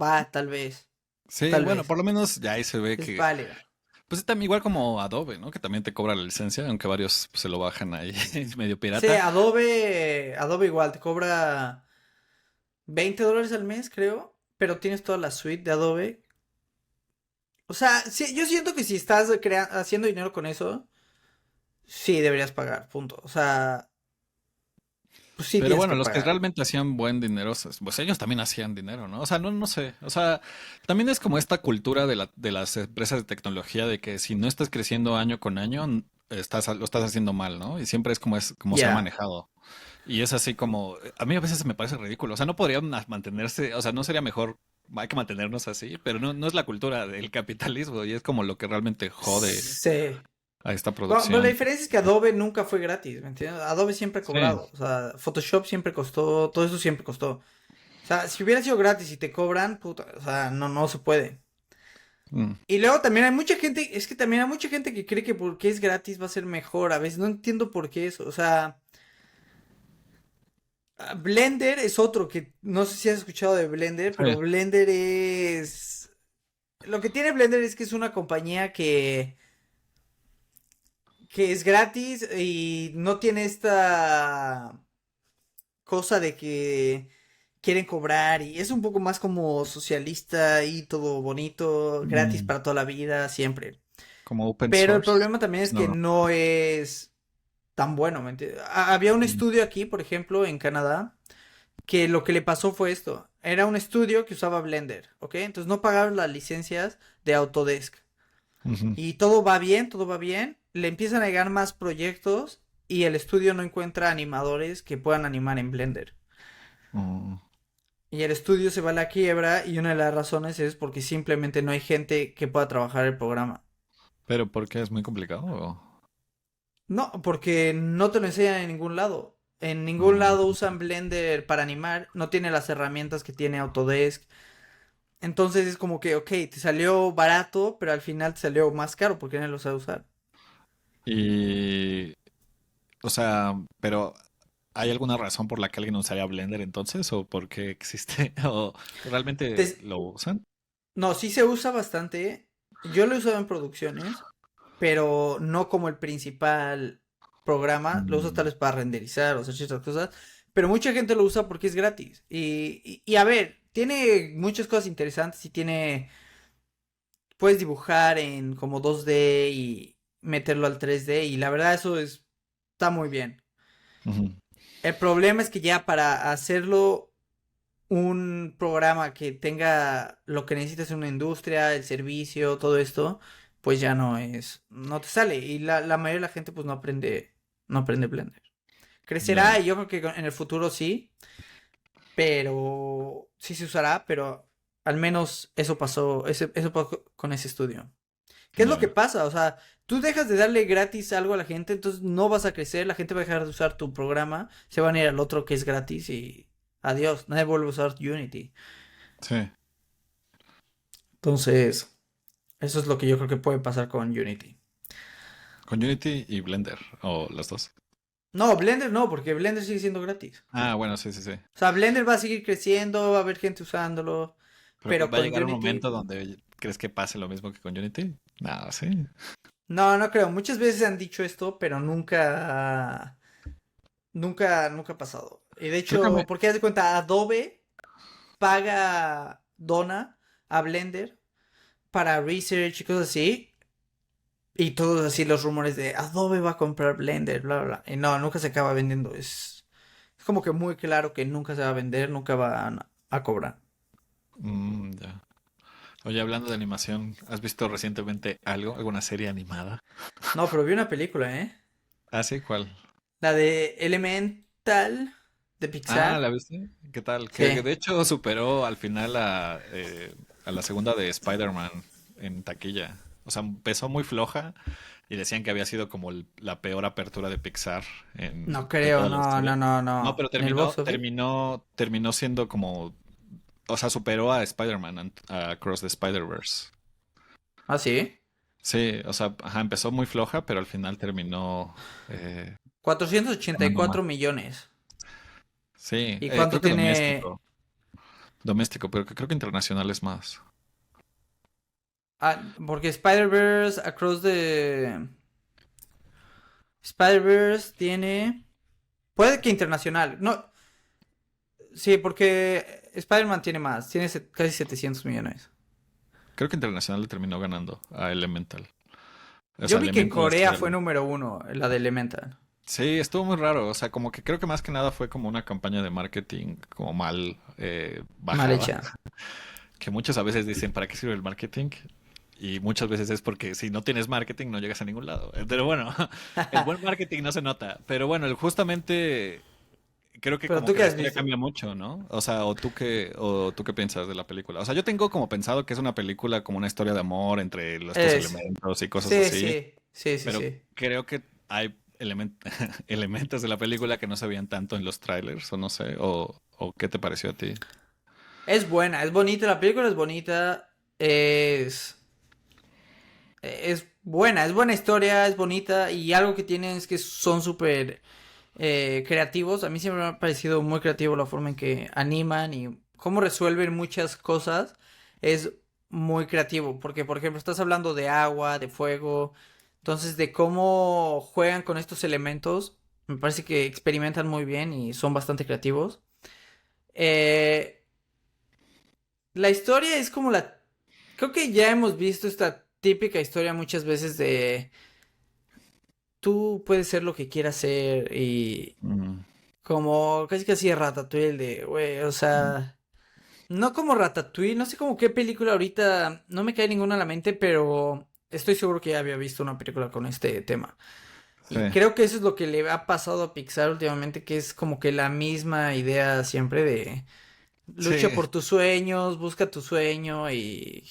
va, tal vez, Sí, tal bueno, vez, por lo menos ya ahí se ve es que válida. Pues es también igual como Adobe, ¿no? Que también te cobra la licencia, aunque varios pues, se lo bajan ahí medio Sí, pirata. Adobe igual te cobra $20 al mes, creo, pero tienes toda la suite de Adobe. O sea, sí, yo siento que si estás haciendo dinero con eso, sí deberías pagar, punto. O sea, pues sí Pero tienes bueno, que los que pagar. realmente hacían buen dinero, pues ellos también hacían dinero, ¿no? O sea, no sé. O sea, también es como esta cultura de las empresas de tecnología de que si no estás creciendo año con año, lo estás haciendo mal, ¿no? Y siempre es como se ha Ya. manejado. Y es así como, a mí a veces me parece ridículo. O sea, no podrían mantenerse, o sea, no sería mejor, hay que mantenernos así, pero no es la cultura del capitalismo y es como lo que realmente jode Sí. a esta Bueno, la producción. diferencia es que Adobe nunca fue gratis, ¿me entiendes? Adobe siempre ha Sí. cobrado. O sea, Photoshop siempre costó, todo eso siempre costó. O sea, si hubiera sido gratis y te cobran, puta, o sea, no se puede. Mm. Y luego también hay mucha gente, es que también hay mucha gente que cree que porque es gratis va a ser mejor. A veces no entiendo por qué eso. O sea, Blender es otro que no sé si has escuchado de Blender, pero Sí. Blender es... Lo que tiene Blender es que es una compañía que es gratis y no tiene esta cosa de que quieren cobrar y es un poco más como socialista y todo bonito, gratis Mm. para toda la vida, siempre. Como open Pero el source. problema también es que No. no es tan bueno, ¿me entiendes? Había un Mm. estudio aquí, por ejemplo, en Canadá, que lo que le pasó fue esto. Era un estudio que usaba Blender, ¿ok? Entonces no pagaron las licencias de Autodesk. Ujú. Y todo va bien. Le empiezan a llegar más proyectos y el estudio no encuentra animadores que puedan animar en Blender. Mm. Y el estudio se va a la quiebra y una de las razones es porque simplemente no hay gente que pueda trabajar el programa. Pero ¿por qué es muy complicado? No, porque no te lo enseñan en ningún lado. En ningún Mm. lado usan Blender para animar, no tiene las herramientas que tiene Autodesk. Entonces es como que, ok, te salió barato, pero al final te salió más caro porque no lo sabe usar. Y, o sea, pero ¿hay alguna razón por la que alguien usaría Blender entonces? ¿O por qué existe? ¿O realmente Te- lo usan? no, sí se usa bastante. Yo lo he usado en producciones, pero no como el principal programa. Lo uso tal Mm. vez para renderizar o hacer ciertas cosas. Pero mucha gente lo usa porque es gratis. Y a ver, tiene muchas cosas interesantes y tiene... Puedes dibujar en como 2D y meterlo al 3D y la verdad eso está muy bien. Ujú. El problema es que ya para hacerlo un programa que tenga lo que necesitas en una industria, el servicio, todo esto, pues ya no te sale. Y la mayoría de la gente pues no aprende Blender. Ya. Crecerá y yo creo que en el futuro sí, pero sí se usará, pero al menos eso pasó con ese estudio. ¿Qué es lo que Ya. pasa? O sea, tú dejas de darle gratis algo a la gente, entonces no vas a crecer, la gente va a dejar de usar tu programa, se van a ir al otro que es gratis y adiós, nadie vuelve a usar Unity. Sí. Entonces, eso es lo que yo creo que puede pasar con Unity. Con Unity y Blender, o las dos. No, Blender no, porque Blender sigue siendo gratis. Ah, bueno, sí, sí, sí. O sea, Blender va a seguir creciendo, va a haber gente usándolo, Pero pero va a con llegar un Unity, momento donde crees que pase lo mismo que con Unity. No, sí. no creo. Muchas veces han dicho esto, pero nunca ha pasado. Y de Creo que hecho, porque haz de cuenta, Adobe dona a Blender para research y cosas así. Y todos así los rumores de Adobe va a comprar Blender, bla, bla, bla. Y no, nunca se acaba vendiendo. Es como que muy claro que nunca se va a vender, nunca van a cobrar. Ya. Oye, hablando de animación, ¿has visto recientemente algo? ¿Alguna serie animada? No, pero vi una película, ¿eh? Ah, sí, ¿cuál? La de Elemental de Ah, Pixar. ¿la viste? ¿Qué tal? Que Sí. de hecho superó al final a la segunda de Spider-Man en taquilla. O sea, empezó muy floja y decían que había sido como la peor apertura de Pixar No de creo, toda la no, no, historia. no, No, no. pero ¿En el box office? terminó siendo como, o sea, superó a Spider-Man, a Across the Spider-Verse. Ah, sí. Sí, o sea, ajá, empezó muy floja, pero al final terminó cuatrocientos ochenta y ganando más. cuatro millones. Sí, ¿Y cuánto creo que tiene? doméstico, pero creo que internacional es más. Porque Spider-Verse Across the... Spider-Verse tiene... Puede que internacional. No, sí, porque Spider-Man tiene más. Tiene casi 700 millones. Creo que Internacional le terminó ganando a Elemental. O Yo sea, vi que en Elemental Corea fue Estrella. número uno, la de Elemental. Sí, estuvo muy raro. O sea, como que creo que más que nada fue como una campaña de marketing como mal Mal bajada. hecha. Que muchos a veces dicen, ¿para qué sirve el marketing? Y muchas veces es porque si no tienes marketing no llegas a ningún lado. Pero bueno, el buen marketing no se nota. Pero bueno, justamente creo que Pero como tú que qué la has historia visto. cambia mucho, ¿no? O sea, o tú qué piensas de la película. O sea, yo tengo como pensado que es una película como una historia de amor entre estos Es. elementos y cosas Sí, así. sí. Sí, sí, Pero sí. creo que hay elementos de la película que no se veían tanto en los trailers, o no sé, o qué te pareció a ti. Es buena, es bonita. La película es bonita. Es buena historia, es bonita. Y algo que tienen es que son súper creativos. A mí siempre me ha parecido muy creativo la forma en que animan y cómo resuelven muchas cosas. Es muy creativo. Porque, por ejemplo, estás hablando de agua, de fuego. Entonces, de cómo juegan con estos elementos. Me parece que experimentan muy bien y son bastante creativos. Eh, la historia es como la... Creo que ya hemos visto esta típica historia muchas veces de tú puedes ser lo que quieras ser y Mm, como casi casi de Ratatouille de, güey, o sea, no como Ratatouille, no sé como qué película ahorita, no me cae ninguna a la mente, pero estoy seguro que ya había visto una película con este tema. sí. Y creo que eso es lo que le ha pasado a Pixar últimamente, que es como que la misma idea siempre de lucha Sí, por tus sueños, busca tu sueño y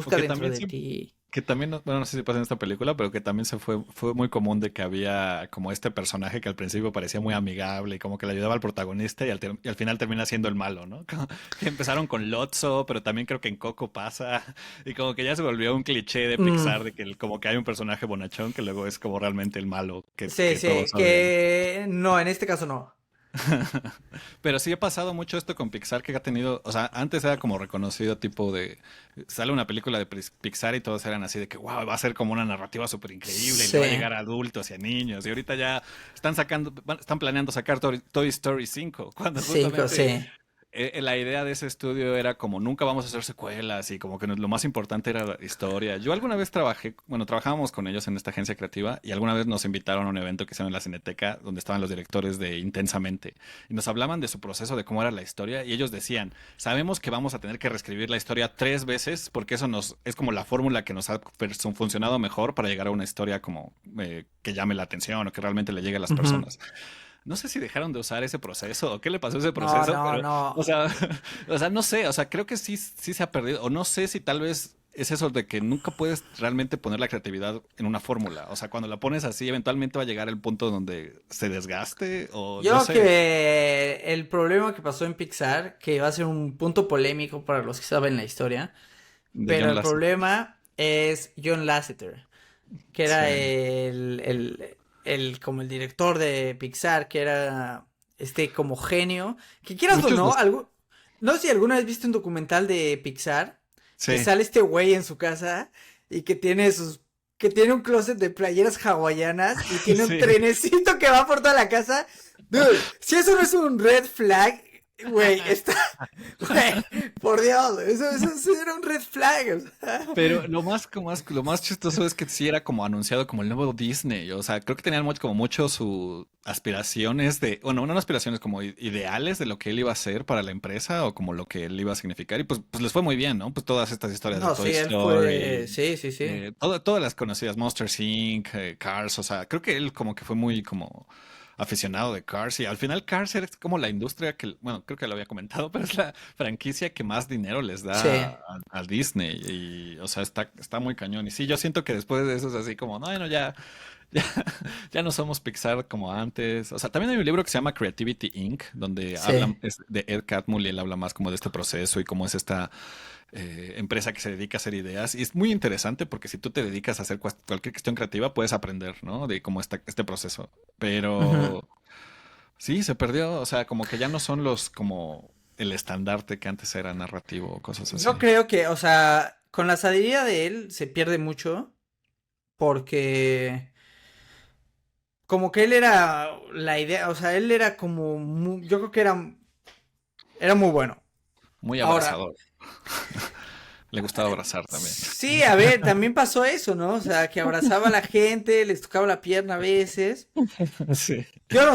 o busca que dentro también de ti. que también, bueno, no sé si pasa en esta película, pero que también fue muy común de que había como este personaje que al principio parecía muy amigable y como que le ayudaba al protagonista y al final termina siendo el malo, ¿no? Como que empezaron con Lotso, pero también creo que en Coco pasa y como que ya se volvió un cliché de Mm, Pixar de que como que hay un personaje bonachón que luego es como realmente el malo sí, que sí, todos odian. que no, en este caso no. Pero sí ha pasado mucho esto con Pixar que ha tenido, o sea, antes era como reconocido tipo de, sale una película de Pixar y todos eran así de que, wow, va a ser como una narrativa súper increíble y le Sí, va a llegar a adultos y a niños. Y ahorita ya están planeando sacar Toy Story 5, cuando cinco, justamente sí. la idea de ese estudio era como nunca vamos a hacer secuelas y como que lo más importante era la historia. Yo alguna vez trabajábamos con ellos en esta agencia creativa y alguna vez nos invitaron a un evento que hicieron en la Cineteca donde estaban los directores de Intensamente y nos hablaban de su proceso, de cómo era la historia y ellos decían, sabemos que vamos a tener que reescribir la historia 3 veces porque eso es como la fórmula que nos ha funcionado mejor para llegar a una historia como que llame la atención o que realmente le llegue a las Ujú. personas. No sé si dejaron de usar ese proceso o qué le pasó a ese No, proceso, no, pero, no. o sea, o sea, no sé, o sea, creo que sí se ha perdido, o no sé si tal vez es eso de que nunca puedes realmente poner la creatividad en una fórmula, o sea, cuando la pones así, eventualmente va a llegar el punto donde se desgaste, o no Yo creo sé, que el problema que pasó en Pixar, que va a ser un punto polémico para los que saben la historia, de pero John el Lasseter. problema es John Lasseter, que Sí, era como el director de Pixar, que era este como genio, que quieras o muchos no, los... no sé si alguna vez viste un documental de Pixar, que Sí, sale este güey en su casa y que tiene un closet de playeras hawaianas y tiene un sí. trenecito que va por toda la casa. Dude, si eso no es un red flag, güey, está, güey, por Dios, eso era un red flag, o sea. Pero lo más chistoso es que sí era como anunciado como el nuevo Disney. O sea, creo que tenían como mucho sus aspiraciones de, bueno, no aspiraciones, como ideales de lo que él iba a hacer para la empresa o como lo que él iba a significar. Y pues les fue muy bien, ¿no? Pues todas estas historias de No, Toy sí, él fue. Story, Sí, sí, sí. todas las conocidas, Monster Inc., Cars, o sea, creo que él como que fue muy como aficionado de Cars y al final Cars es como la industria que, bueno, creo que lo había comentado, pero es la franquicia que más dinero les Sí. da a Disney y, o sea, está muy cañón. Y sí, yo siento que después de eso es así como, no, bueno, ya, ya no somos Pixar como antes. O sea, también hay un libro que se llama Creativity Inc., donde Sí. es de Ed Catmull y él habla más como de este proceso y cómo es esta empresa que se dedica a hacer ideas. Y es muy interesante porque si tú te dedicas a hacer cualquier cuestión creativa, puedes aprender, ¿no? De cómo está este proceso. Ujú. Pero sí, se perdió. O sea, como que ya no son los como el estandarte que antes era narrativo o cosas así. Yo creo que, o sea. con la salida de él se pierde mucho porque como que él era la idea, o sea, él era como, yo creo que era muy bueno. Muy Ahora, abrazador. Le gustaba abrazar también. sí, a ver, también pasó eso, ¿no? O sea, que abrazaba a la gente, les tocaba la pierna a veces. Sí. Yo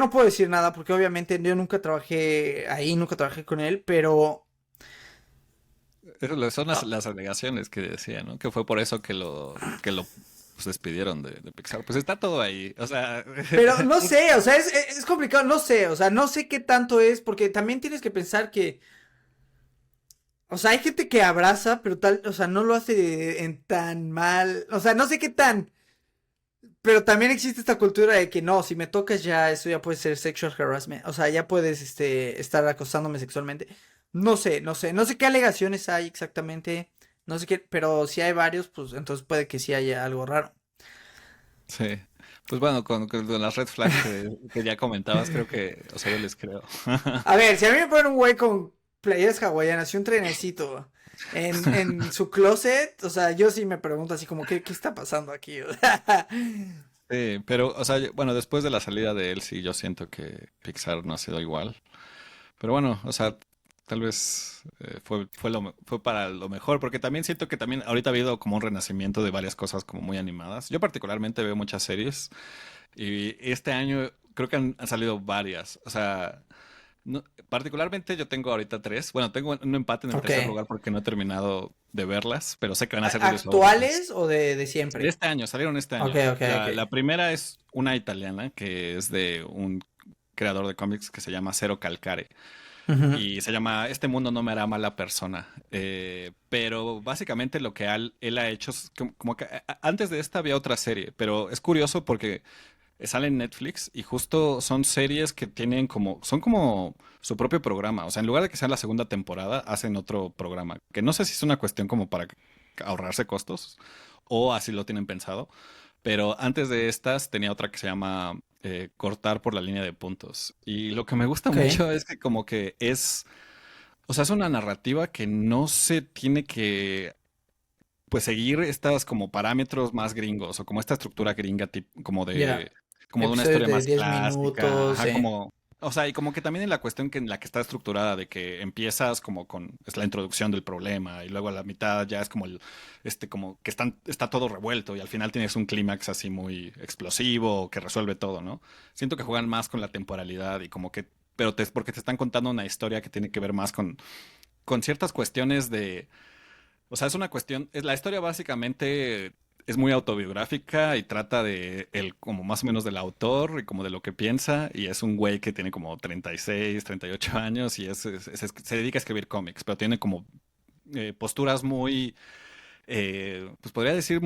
no puedo decir nada porque obviamente yo nunca trabajé ahí, nunca trabajé con él, pero Son ah, las alegaciones que decía, ¿no? Que fue por eso que lo pues, despidieron de Pixar. Pues está todo ahí. O sea, pero no sé, o sea, es complicado, no sé, o sea, no sé qué tanto es porque también tienes que pensar que, o sea, hay gente que abraza, pero tal, o sea, no lo hace en tan mal, o sea, no sé qué tan, pero también existe esta cultura de que no, si me tocas ya, eso ya puede ser sexual harassment, o sea, ya puedes, estar acosándome sexualmente. No sé qué alegaciones hay exactamente, no sé qué, pero si hay varios, pues entonces puede que sí haya algo raro. sí. Pues bueno, con las red flags que ya comentabas, creo que, o sea, yo les creo. A ver, si a mí me ponen un güey con playeras hawaianas y un trenecito en su closet, o sea, yo sí me pregunto así como, ¿qué está pasando aquí? O sea, Sí, pero, o sea, bueno, después de la salida de él, sí, yo siento que Pixar no ha sido igual. Pero bueno, o sea, tal vez fue para lo mejor, porque también siento que también ahorita ha habido como un renacimiento de varias cosas como muy animadas. Yo particularmente veo muchas series y este año creo que han salido varias. O sea, particularmente yo tengo ahorita tres. Bueno, tengo un empate en el ok. tercer lugar porque no he terminado de verlas, pero sé que van a ser de mis favoritas. ¿Actuales o de De siempre? este año, salieron este Ok, año. ok, ok. La primera es una italiana que es de un creador de cómics que se llama Cero Calcare. Ujú, Y se llama Este mundo no me hará mala persona. Pero básicamente lo que él ha hecho es como que antes de esta había otra serie, pero es curioso porque sale en Netflix y justo son series que tienen son como su propio programa. O sea, en lugar de que sea la segunda temporada, hacen otro programa. Que no sé si es una cuestión como para ahorrarse costos o así lo tienen pensado. Pero antes de estas tenía otra que se llama Cortar por la línea de puntos. Y lo que me gusta ok, mucho es que como que o sea, es una narrativa que no se tiene que, pues, seguir estas como parámetros más gringos o como esta estructura gringa, ya. como de una Episodios historia de más 10 clásica, minutos, ajá, o sea, y como que también en la cuestión en la que está estructurada de que empiezas como es la introducción del problema y luego a la mitad ya es como como que está todo revuelto y al final tienes un clímax así muy explosivo que resuelve todo, ¿no? Siento que juegan más con la temporalidad y como que, pero porque te están contando una historia que tiene que ver más con ciertas cuestiones o sea, es una cuestión, la historia básicamente es muy autobiográfica y trata como más o menos del autor y como de lo que piensa y es un güey que tiene como 36, 38 años y se dedica a escribir cómics, pero tiene como posturas muy pues podría decir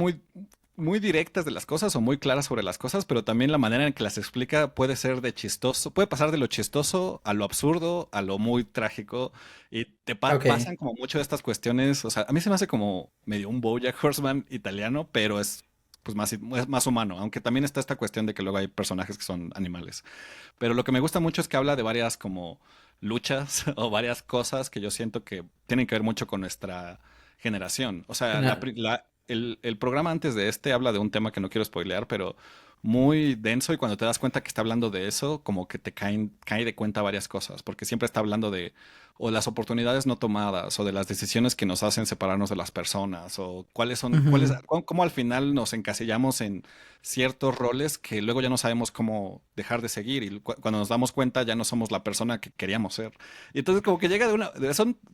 muy directas de las cosas o muy claras sobre las cosas, pero también la manera en que las explica puede ser de chistoso, puede pasar de lo chistoso a lo absurdo, a lo muy trágico, y ok. pasan como mucho de estas cuestiones, o sea, a mí se me hace como medio un BoJack Horseman italiano, pero es pues es más humano, aunque también está esta cuestión de que luego hay personajes que son animales. Pero lo que me gusta mucho es que habla de varias como luchas o varias cosas que yo siento que tienen que ver mucho con nuestra generación. O sea, Genial. el programa antes de este habla de un tema que no quiero spoilear, pero muy denso y cuando te das cuenta que está hablando de eso, como que cae de cuenta varias cosas, porque siempre está hablando de o las oportunidades no tomadas o de las decisiones que nos hacen separarnos de las personas o Ujú, cómo al final nos encasillamos en ciertos roles que luego ya no sabemos cómo dejar de seguir y cuando nos damos cuenta ya no somos la persona que queríamos ser. Y entonces como que llega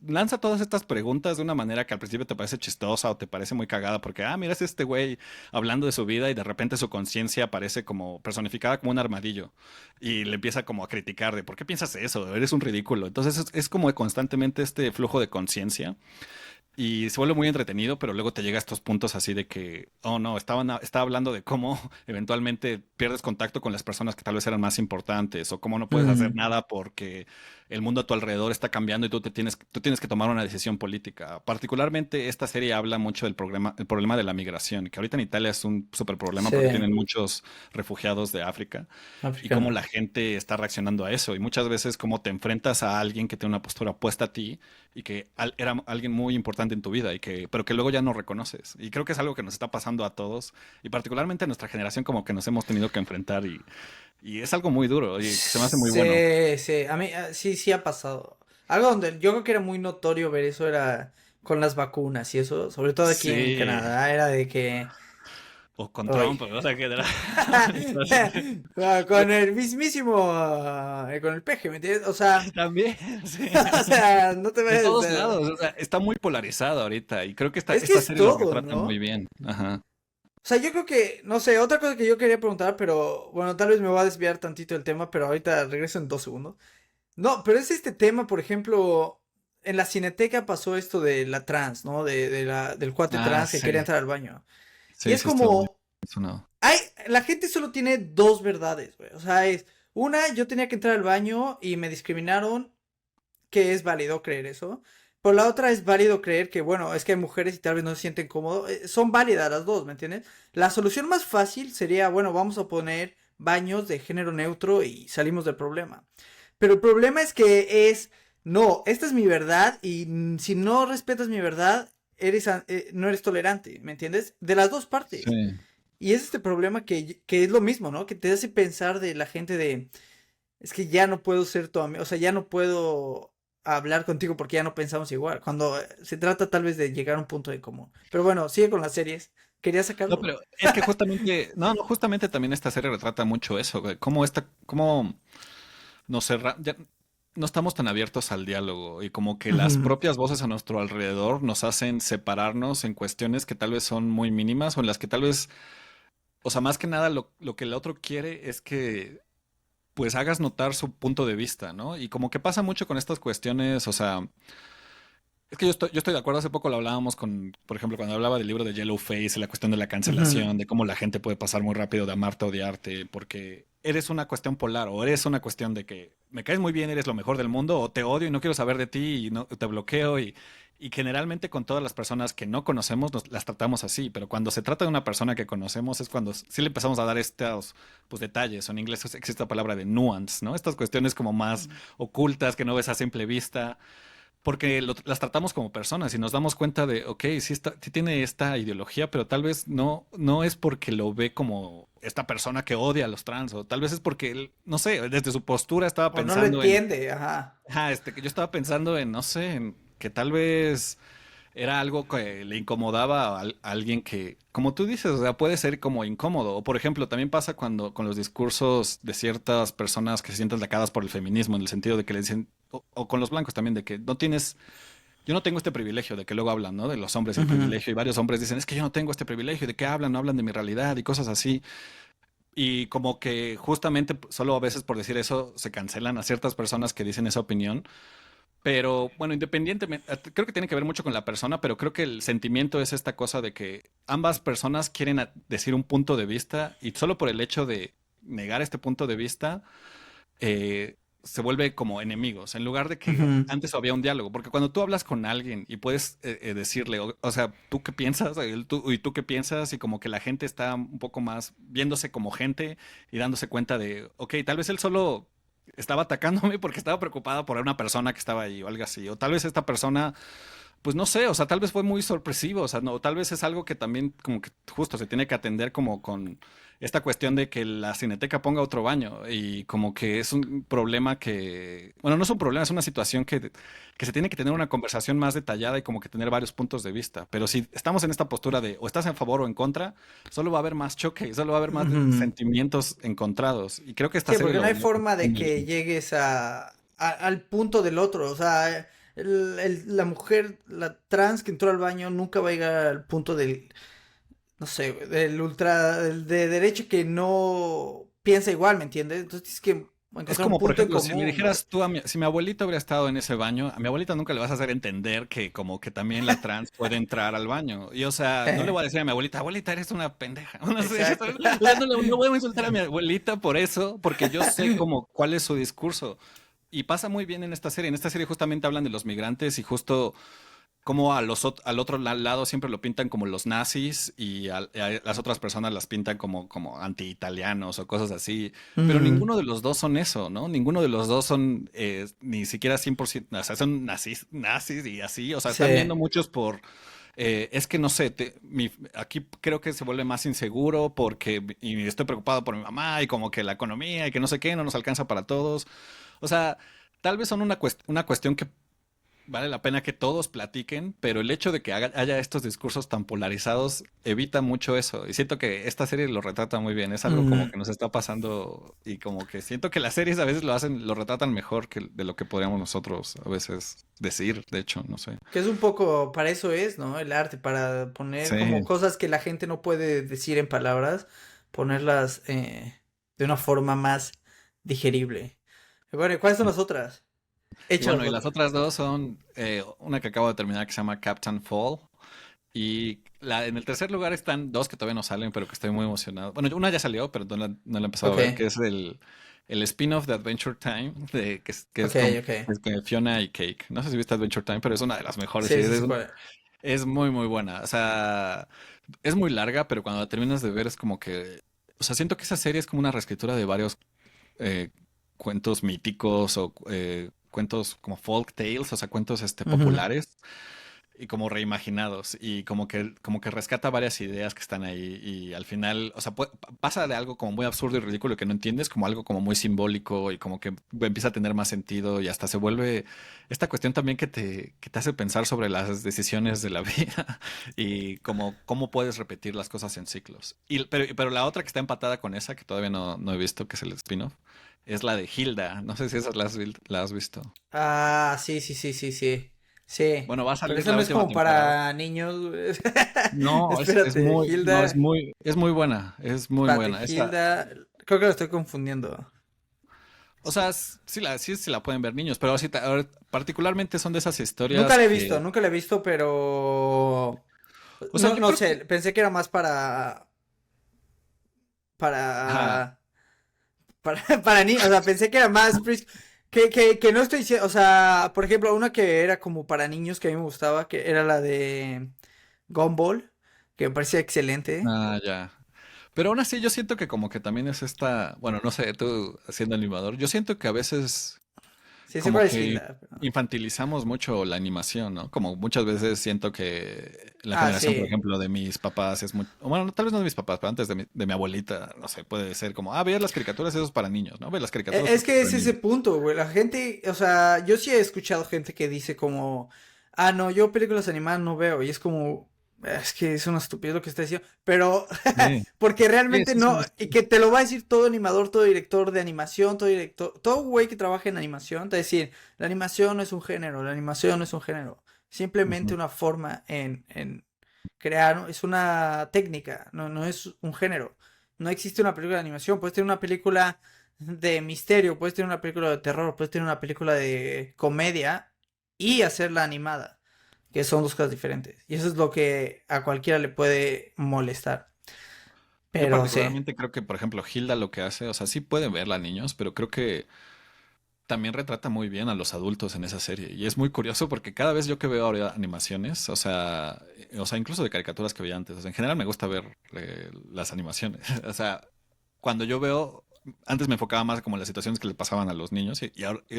lanza todas estas preguntas de una manera que al principio te parece chistosa o te parece muy cagada porque, mira, es este güey hablando de su vida y de repente su conciencia aparece como personificada como un armadillo y le empieza como a criticar de, ¿por qué piensas eso? Eres un ridículo. Entonces es como constantemente este flujo de conciencia y se vuelve muy entretenido, pero luego te llega a estos puntos así de que, oh no, estaba hablando de cómo eventualmente pierdes contacto con las personas que tal vez eran más importantes, o cómo no puedes hacer ujú. nada porque el mundo a tu alrededor está cambiando y tú tienes que tomar una decisión política. Particularmente esta serie habla mucho el problema de la migración, que ahorita en Italia es un súper problema Sí, porque tienen muchos refugiados de África y cómo africano. la gente está reaccionando a eso. Y muchas veces cómo te enfrentas a alguien que tiene una postura opuesta a ti y que era alguien muy importante importante en tu vida pero que luego ya no reconoces. Y creo que es algo que nos está pasando a todos y particularmente a nuestra generación como que nos hemos tenido que enfrentar y es algo muy duro y se me hace muy bueno. Sí, sí, a mí sí, sí ha pasado. Algo donde yo creo que era muy notorio ver eso era con las vacunas y eso, sobre todo aquí en Sí, Canadá, era de que, o con uy, Trump, o sea, que era... con el mismísimo, con el peje, ¿me entiendes? O sea, También, sí. o sea, no te En ves, todos lados, o sea, está muy polarizado ahorita y creo que es que esta es serie lo todo, retrata muy ¿no? bien. Ajá. O sea, yo creo que, no sé, otra cosa que yo quería preguntar, pero bueno, tal vez me voy a desviar tantito del tema, pero ahorita regreso en 2 segundos. No, pero es este tema, por ejemplo, en la Cineteca pasó esto de la trans, ¿no? Del cuate Ah, trans que quería sí. entrar al baño. Y Sí, es sí, estuvo muy como, sonado. hay, la gente solo tiene dos verdades, güey. O sea, una, yo tenía que entrar al baño y me discriminaron, que es válido creer eso. Por la otra es válido creer que, bueno, es que hay mujeres y tal vez no se sienten cómodos. Son válidas las dos, ¿me entiendes? La solución más fácil sería, bueno, vamos a poner baños de género neutro y salimos del problema. Pero el problema es que no, esta es mi verdad y si no respetas mi verdad, no eres tolerante, ¿me entiendes? De las dos partes. Sí. Y es este problema que es lo mismo, ¿no? Que te hace pensar de la gente de, es que ya no puedo ser tu amigo, o sea, ya no puedo hablar contigo porque ya no pensamos igual, cuando se trata tal vez de llegar a un punto de común. Pero bueno, sigue con las series. ¿Quería No, sacarlo? pero es que justamente, no, no, justamente también esta serie retrata mucho eso, güey. Cómo ya no estamos tan abiertos al diálogo y como que las Ujú, propias voces a nuestro alrededor nos hacen separarnos en cuestiones que tal vez son muy mínimas o en las que tal vez, o sea, más que nada lo que el otro quiere es que pues hagas notar su punto de vista, ¿no? Y como que pasa mucho con estas cuestiones, o sea, es que yo estoy de acuerdo, hace poco lo hablábamos por ejemplo, cuando hablaba del libro de Yellowface, y la cuestión de la ujú. cancelación, de cómo la gente puede pasar muy rápido de amarte a odiarte, porque eres una cuestión polar, o eres una cuestión de que me caes muy bien, eres lo mejor del mundo, o te odio y no quiero saber de ti y no, te bloqueo y generalmente con todas las personas que no conocemos las tratamos así, pero cuando se trata de una persona que conocemos es cuando sí le empezamos a dar estos pues, detalles, o en inglés existe la palabra de nuance, ¿no? Estas cuestiones como más ocultas que no ves a simple vista porque las tratamos como personas y nos damos cuenta de, ok, sí tiene esta ideología, pero tal vez no es porque lo ve como esta persona que odia a los trans, o tal vez es porque él, no sé, desde su postura estaba O no lo pensando entiende, ajá. que yo estaba pensando en, no sé, en que tal vez era algo que le incomodaba a alguien que, como tú dices, o sea, puede ser como incómodo. O por ejemplo, también pasa cuando con los discursos de ciertas personas que se sienten atacadas por el feminismo, en el sentido de que le dicen, o con los blancos también, de que no tienes, yo no tengo este privilegio, de que luego hablan, ¿no? De los hombres y el Ujú. privilegio, y varios hombres dicen, es que yo no tengo este privilegio, ¿de qué hablan? No hablan de mi realidad y cosas así. Y como que justamente solo a veces por decir eso se cancelan a ciertas personas que dicen esa opinión. Pero bueno, independientemente, creo que tiene que ver mucho con la persona, pero creo que el sentimiento es esta cosa de que ambas personas quieren decir un punto de vista y solo por el hecho de negar este punto de vista, se vuelve como enemigos, en lugar de que Ujú. antes había un diálogo, porque cuando tú hablas con alguien y puedes decirle, o sea, ¿tú qué piensas? Y tú qué piensas? Y como que la gente está un poco más viéndose como gente y dándose cuenta de, ok, tal vez él solo estaba atacándome porque estaba preocupada por una persona que estaba ahí o algo así, o tal vez esta persona pues no sé, o sea, tal vez fue muy sorpresivo, o sea, no, tal vez es algo que también como que justo se tiene que atender como con esta cuestión de que la Cineteca ponga otro baño y como que es un problema que, bueno, no es un problema, es una situación que se tiene que tener una conversación más detallada y como que tener varios puntos de vista, pero si estamos en esta postura de o estás en favor o en contra, solo va a haber más choque, y solo va a haber más Ujú. sentimientos encontrados y creo que esta Sí, serie porque no hay lo forma retrata de muy que bien. llegues al punto del otro. O sea, la mujer, la trans que entró al baño, nunca va a llegar al punto del, no sé, del del de derecho que no piensa igual, ¿me entiendes? Entonces tienes que Es encontrar un como, por punto en ejemplo, si me común, güey. dijeras tú, si mi abuelita hubiera estado en ese baño, a mi abuelita nunca le vas a hacer entender que como que también la trans puede entrar al baño. Y o sea, no le voy a decir a mi abuelita, abuelita, eres una pendeja. No sé, Exacto. o sea, no voy a insultar a mi abuelita por eso, porque yo sé como cuál es su discurso. Y pasa muy bien en esta serie. En esta serie justamente hablan de los migrantes y justo como al otro lado siempre lo pintan como los nazis y a las otras personas las pintan como anti-italianos o cosas así, pero Ujú. ninguno de los dos son eso, ¿no? Ninguno de los dos son ni siquiera 100%, o sea, son nazis y así, o sea, Sí. están viendo muchos por, es que no sé, aquí creo que se vuelve más inseguro porque y estoy preocupado por mi mamá y como que la economía y que no sé qué, no nos alcanza para todos, o sea, tal vez son una cuestión que vale la pena que todos platiquen, pero el hecho de que haya estos discursos tan polarizados evita mucho eso. Y siento que esta serie lo retrata muy bien. Es algo como Mm, que nos está pasando y como que siento que las series a veces lo retratan mejor que de lo que podríamos nosotros a veces decir, de hecho, no sé. que es un poco, para eso es, ¿no? El arte, para poner como Sí. cosas que la gente no puede decir en palabras, ponerlas de una forma más digerible. Bueno, ¿y cuáles son las otras? Y Hechas bueno, las y las otras. otras dos son una que acabo de terminar que se llama Captain Fall. Y en el tercer lugar están dos que todavía no salen, pero que estoy muy emocionado. Bueno, una ya salió, pero no la he empezado a Ok, ver, que es el spin-off de Adventure Time, ok, ok. es con Fiona y Cake. No sé si viste Adventure Time, pero es una de las mejores Sí, series. sí, sí, cuál. Es muy, muy buena. O sea, es muy larga, pero cuando la terminas de ver es como que... O sea, siento que esa serie es como una reescritura de varios eh, cuentos míticos o cuentos como folk tales, o sea, cuentos Ujú. populares y como reimaginados y como que rescata varias ideas que están ahí y al final, o sea, pasa de algo como muy absurdo y ridículo que no entiendes como algo como muy simbólico y como que empieza a tener más sentido y hasta se vuelve esta cuestión también que te hace pensar sobre las decisiones de la vida y como cómo puedes repetir las cosas en ciclos. Pero la otra que está empatada con esa, que todavía no he visto, que es el spin-off, es la de Hilda. No sé si esas la has visto. Ah, sí, sí, sí, sí, sí. Sí. Bueno, va a Pero salir esa la no es última como temporada. para niños, güey. No, Espérate, no, Hilda. es muy buena, es muy Espérate, buena. Hilda. Creo que lo estoy confundiendo. O sea, sí la pueden ver niños, pero particularmente son de esas Nunca historias la he visto, que, nunca la he visto, pero o sea, no, yo no creo que, sé, pensé que era más ajá, para, para niños, o sea, pensé que era más que no estoy diciendo, o sea, por ejemplo, una que era como para niños que a mí me gustaba, que era la de Gumball, que me parecía excelente. ya. Pero aún así yo siento que como que también es esta, bueno, no sé, tú siendo animador, yo siento que a veces Sí, sé como cuál es que Hilda. infantilizamos mucho la animación, ¿no? Como muchas veces siento que la Ah, generación, por sí. ejemplo, de mis papás es muy, o bueno, tal vez no de mis papás, pero antes de mi abuelita, no sé, puede ser como, veías las caricaturas, eso es para niños, ¿no? Ves las caricaturas Es porque es que para es ese niños. punto, güey. La gente, o sea, yo sí he escuchado gente que dice como, ah, no, yo películas animadas no veo. Y es como, es que es una estupidez lo que está diciendo. Pero, Sí, porque sí, realmente sí, sí, no, y que te lo va a decir todo animador, todo director de animación, todo director, todo güey que trabaja en animación, te va a decir, la animación no es un género, la animación no es un género. Simplemente ujú. una forma en crear, ¿no? Es una técnica, no, no es un género. No existe una película de animación, puedes tener una película de misterio, puedes tener una película de terror, puedes tener una película de comedia y hacerla animada, que son dos cosas diferentes. Y eso es lo que a cualquiera le puede molestar. Yo Pero sí. particularmente creo que, por ejemplo, Hilda lo que hace, o sea, sí pueden verla niños, pero creo que también retrata muy bien a los adultos en esa serie. Y es muy curioso porque cada vez yo que veo ahora animaciones, o sea, incluso de caricaturas que veía antes, o sea, en general me gusta ver las animaciones. O sea, cuando yo veo, antes me enfocaba más como en las situaciones que le pasaban a los niños y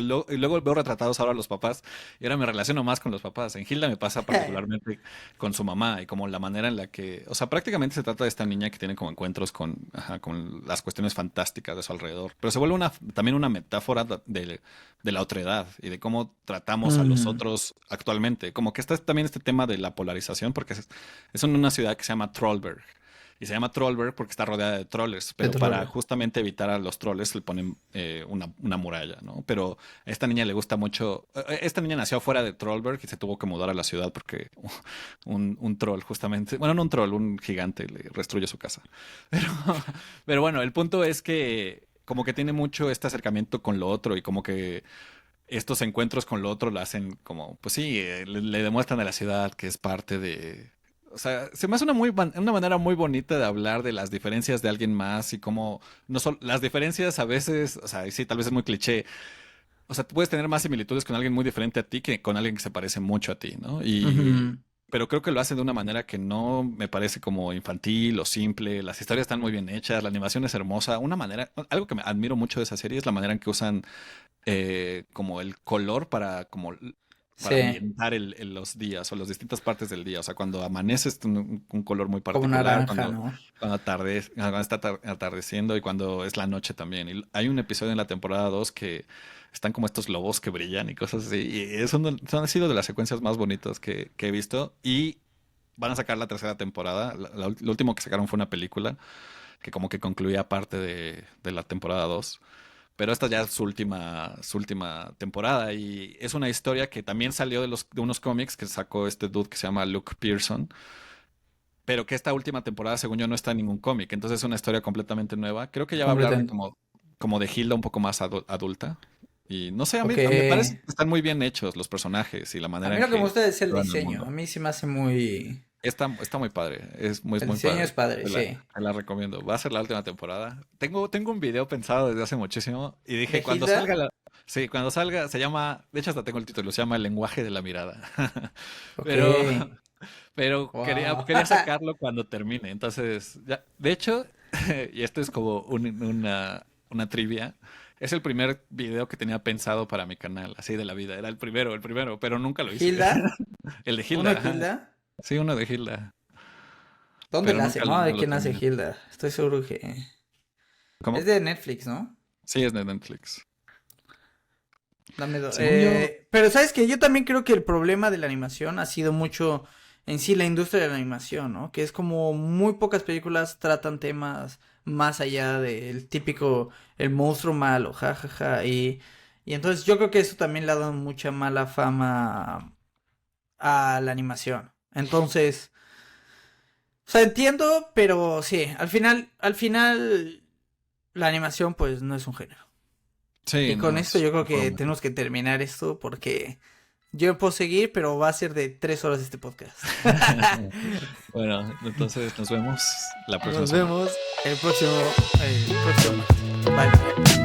luego veo retratados ahora a los papás y ahora me relaciono más con los papás. En Hilda me pasa particularmente con su mamá y como la manera en la que, o sea, prácticamente se trata de esta niña que tiene como encuentros con, ajá, con las cuestiones fantásticas de su alrededor, pero se vuelve también una metáfora de la otredad y de cómo tratamos a los Mm, otros actualmente. Como que está también este tema de la polarización porque es en una ciudad que se llama Trollberg. Y se llama Trollberg porque está rodeada de trollers, de pero para terror. justamente evitar a los trollers le ponen una muralla, ¿no? Pero a esta niña le gusta mucho. Esta niña nació fuera de Trollberg y se tuvo que mudar a la ciudad porque un troll, justamente. Bueno, no un troll, un gigante le destruye su casa. Pero, pero bueno, el punto es que como que tiene mucho este acercamiento con lo otro y como que estos encuentros con lo otro lo hacen como, pues sí, le demuestran a la ciudad que es parte de... O sea, se me hace una manera muy bonita de hablar de las diferencias de alguien más y cómo no son las diferencias a veces, o sea, y sí, tal vez es muy cliché, o sea, tú puedes tener más similitudes con alguien muy diferente a ti que con alguien que se parece mucho a ti, ¿no? Ujú. Pero creo que lo hacen de una manera que no me parece como infantil o simple. Las historias están muy bien hechas, la animación es hermosa. Una manera, algo que me admiro mucho de esa serie es la manera en que usan como el color para Sí, ambientar los días o las distintas partes del día. O sea, cuando amanece es un color muy como particular, naranja, ¿no? cuando está atardeciendo y cuando es la noche también. Y hay un episodio en la temporada 2 que están como estos lobos que brillan y cosas así. Y ha sido de las secuencias más bonitas que he visto. Y van a sacar la tercera temporada. Lo último que sacaron fue una película que como que concluía parte de la temporada 2. Pero esta ya es su última temporada y es una historia que también salió de unos cómics que sacó este dude que se llama Luke Pearson, pero que esta última temporada, según yo, no está en ningún cómic. Entonces es una historia completamente nueva. Creo que ya va a hablar Completamente. como de Hilda un poco más adulta. Y no sé, Ok. me parece que están muy bien hechos los personajes y la A manera mí en lo que me que gusta es el exploran el diseño. A mundo. mí se me hace muy... Está muy padre, es muy, El muy diseño padre. es padre, sí. Te la recomiendo. Va a ser la última temporada. Tengo un video pensado desde hace muchísimo y ¿De dije, cuando salga Hilda? Sí, cuando salga, se llama, de hecho hasta tengo el título, se llama El lenguaje de la mirada. Ok. Pero, pero Wow. quería sacarlo cuando termine. Entonces, ya, de hecho, y esto es como una trivia, es el primer video que tenía pensado para mi canal, así de la vida. Era el primero, pero nunca lo hice. ¿Hilda? El de ¿Uno Hilda, de ajá. Hilda? Sí, uno de Hilda, ¿Dónde pero la hace? No, no ¿de lo quién hace terminé. Hilda? Estoy seguro que... Es ¿Cómo? de Netflix, ¿no? Sí, es de Netflix. Dame Según yo, pero sabes que yo también creo que el problema de la animación ha sido mucho en sí la industria de la animación, ¿no? Que es como muy pocas películas tratan temas más allá del típico el monstruo malo, jajaja, y entonces yo creo que eso también le ha dado mucha mala fama a la animación. Entonces, o sea, entiendo, pero sí, al final la animación pues no es un género. sí, Y con no, esto es yo creo un que formato. tenemos que terminar esto porque yo puedo seguir, pero va a ser de 3 horas este podcast. Bueno, entonces nos vemos la próxima Nos semana. vemos el próximo martes. Bye bye.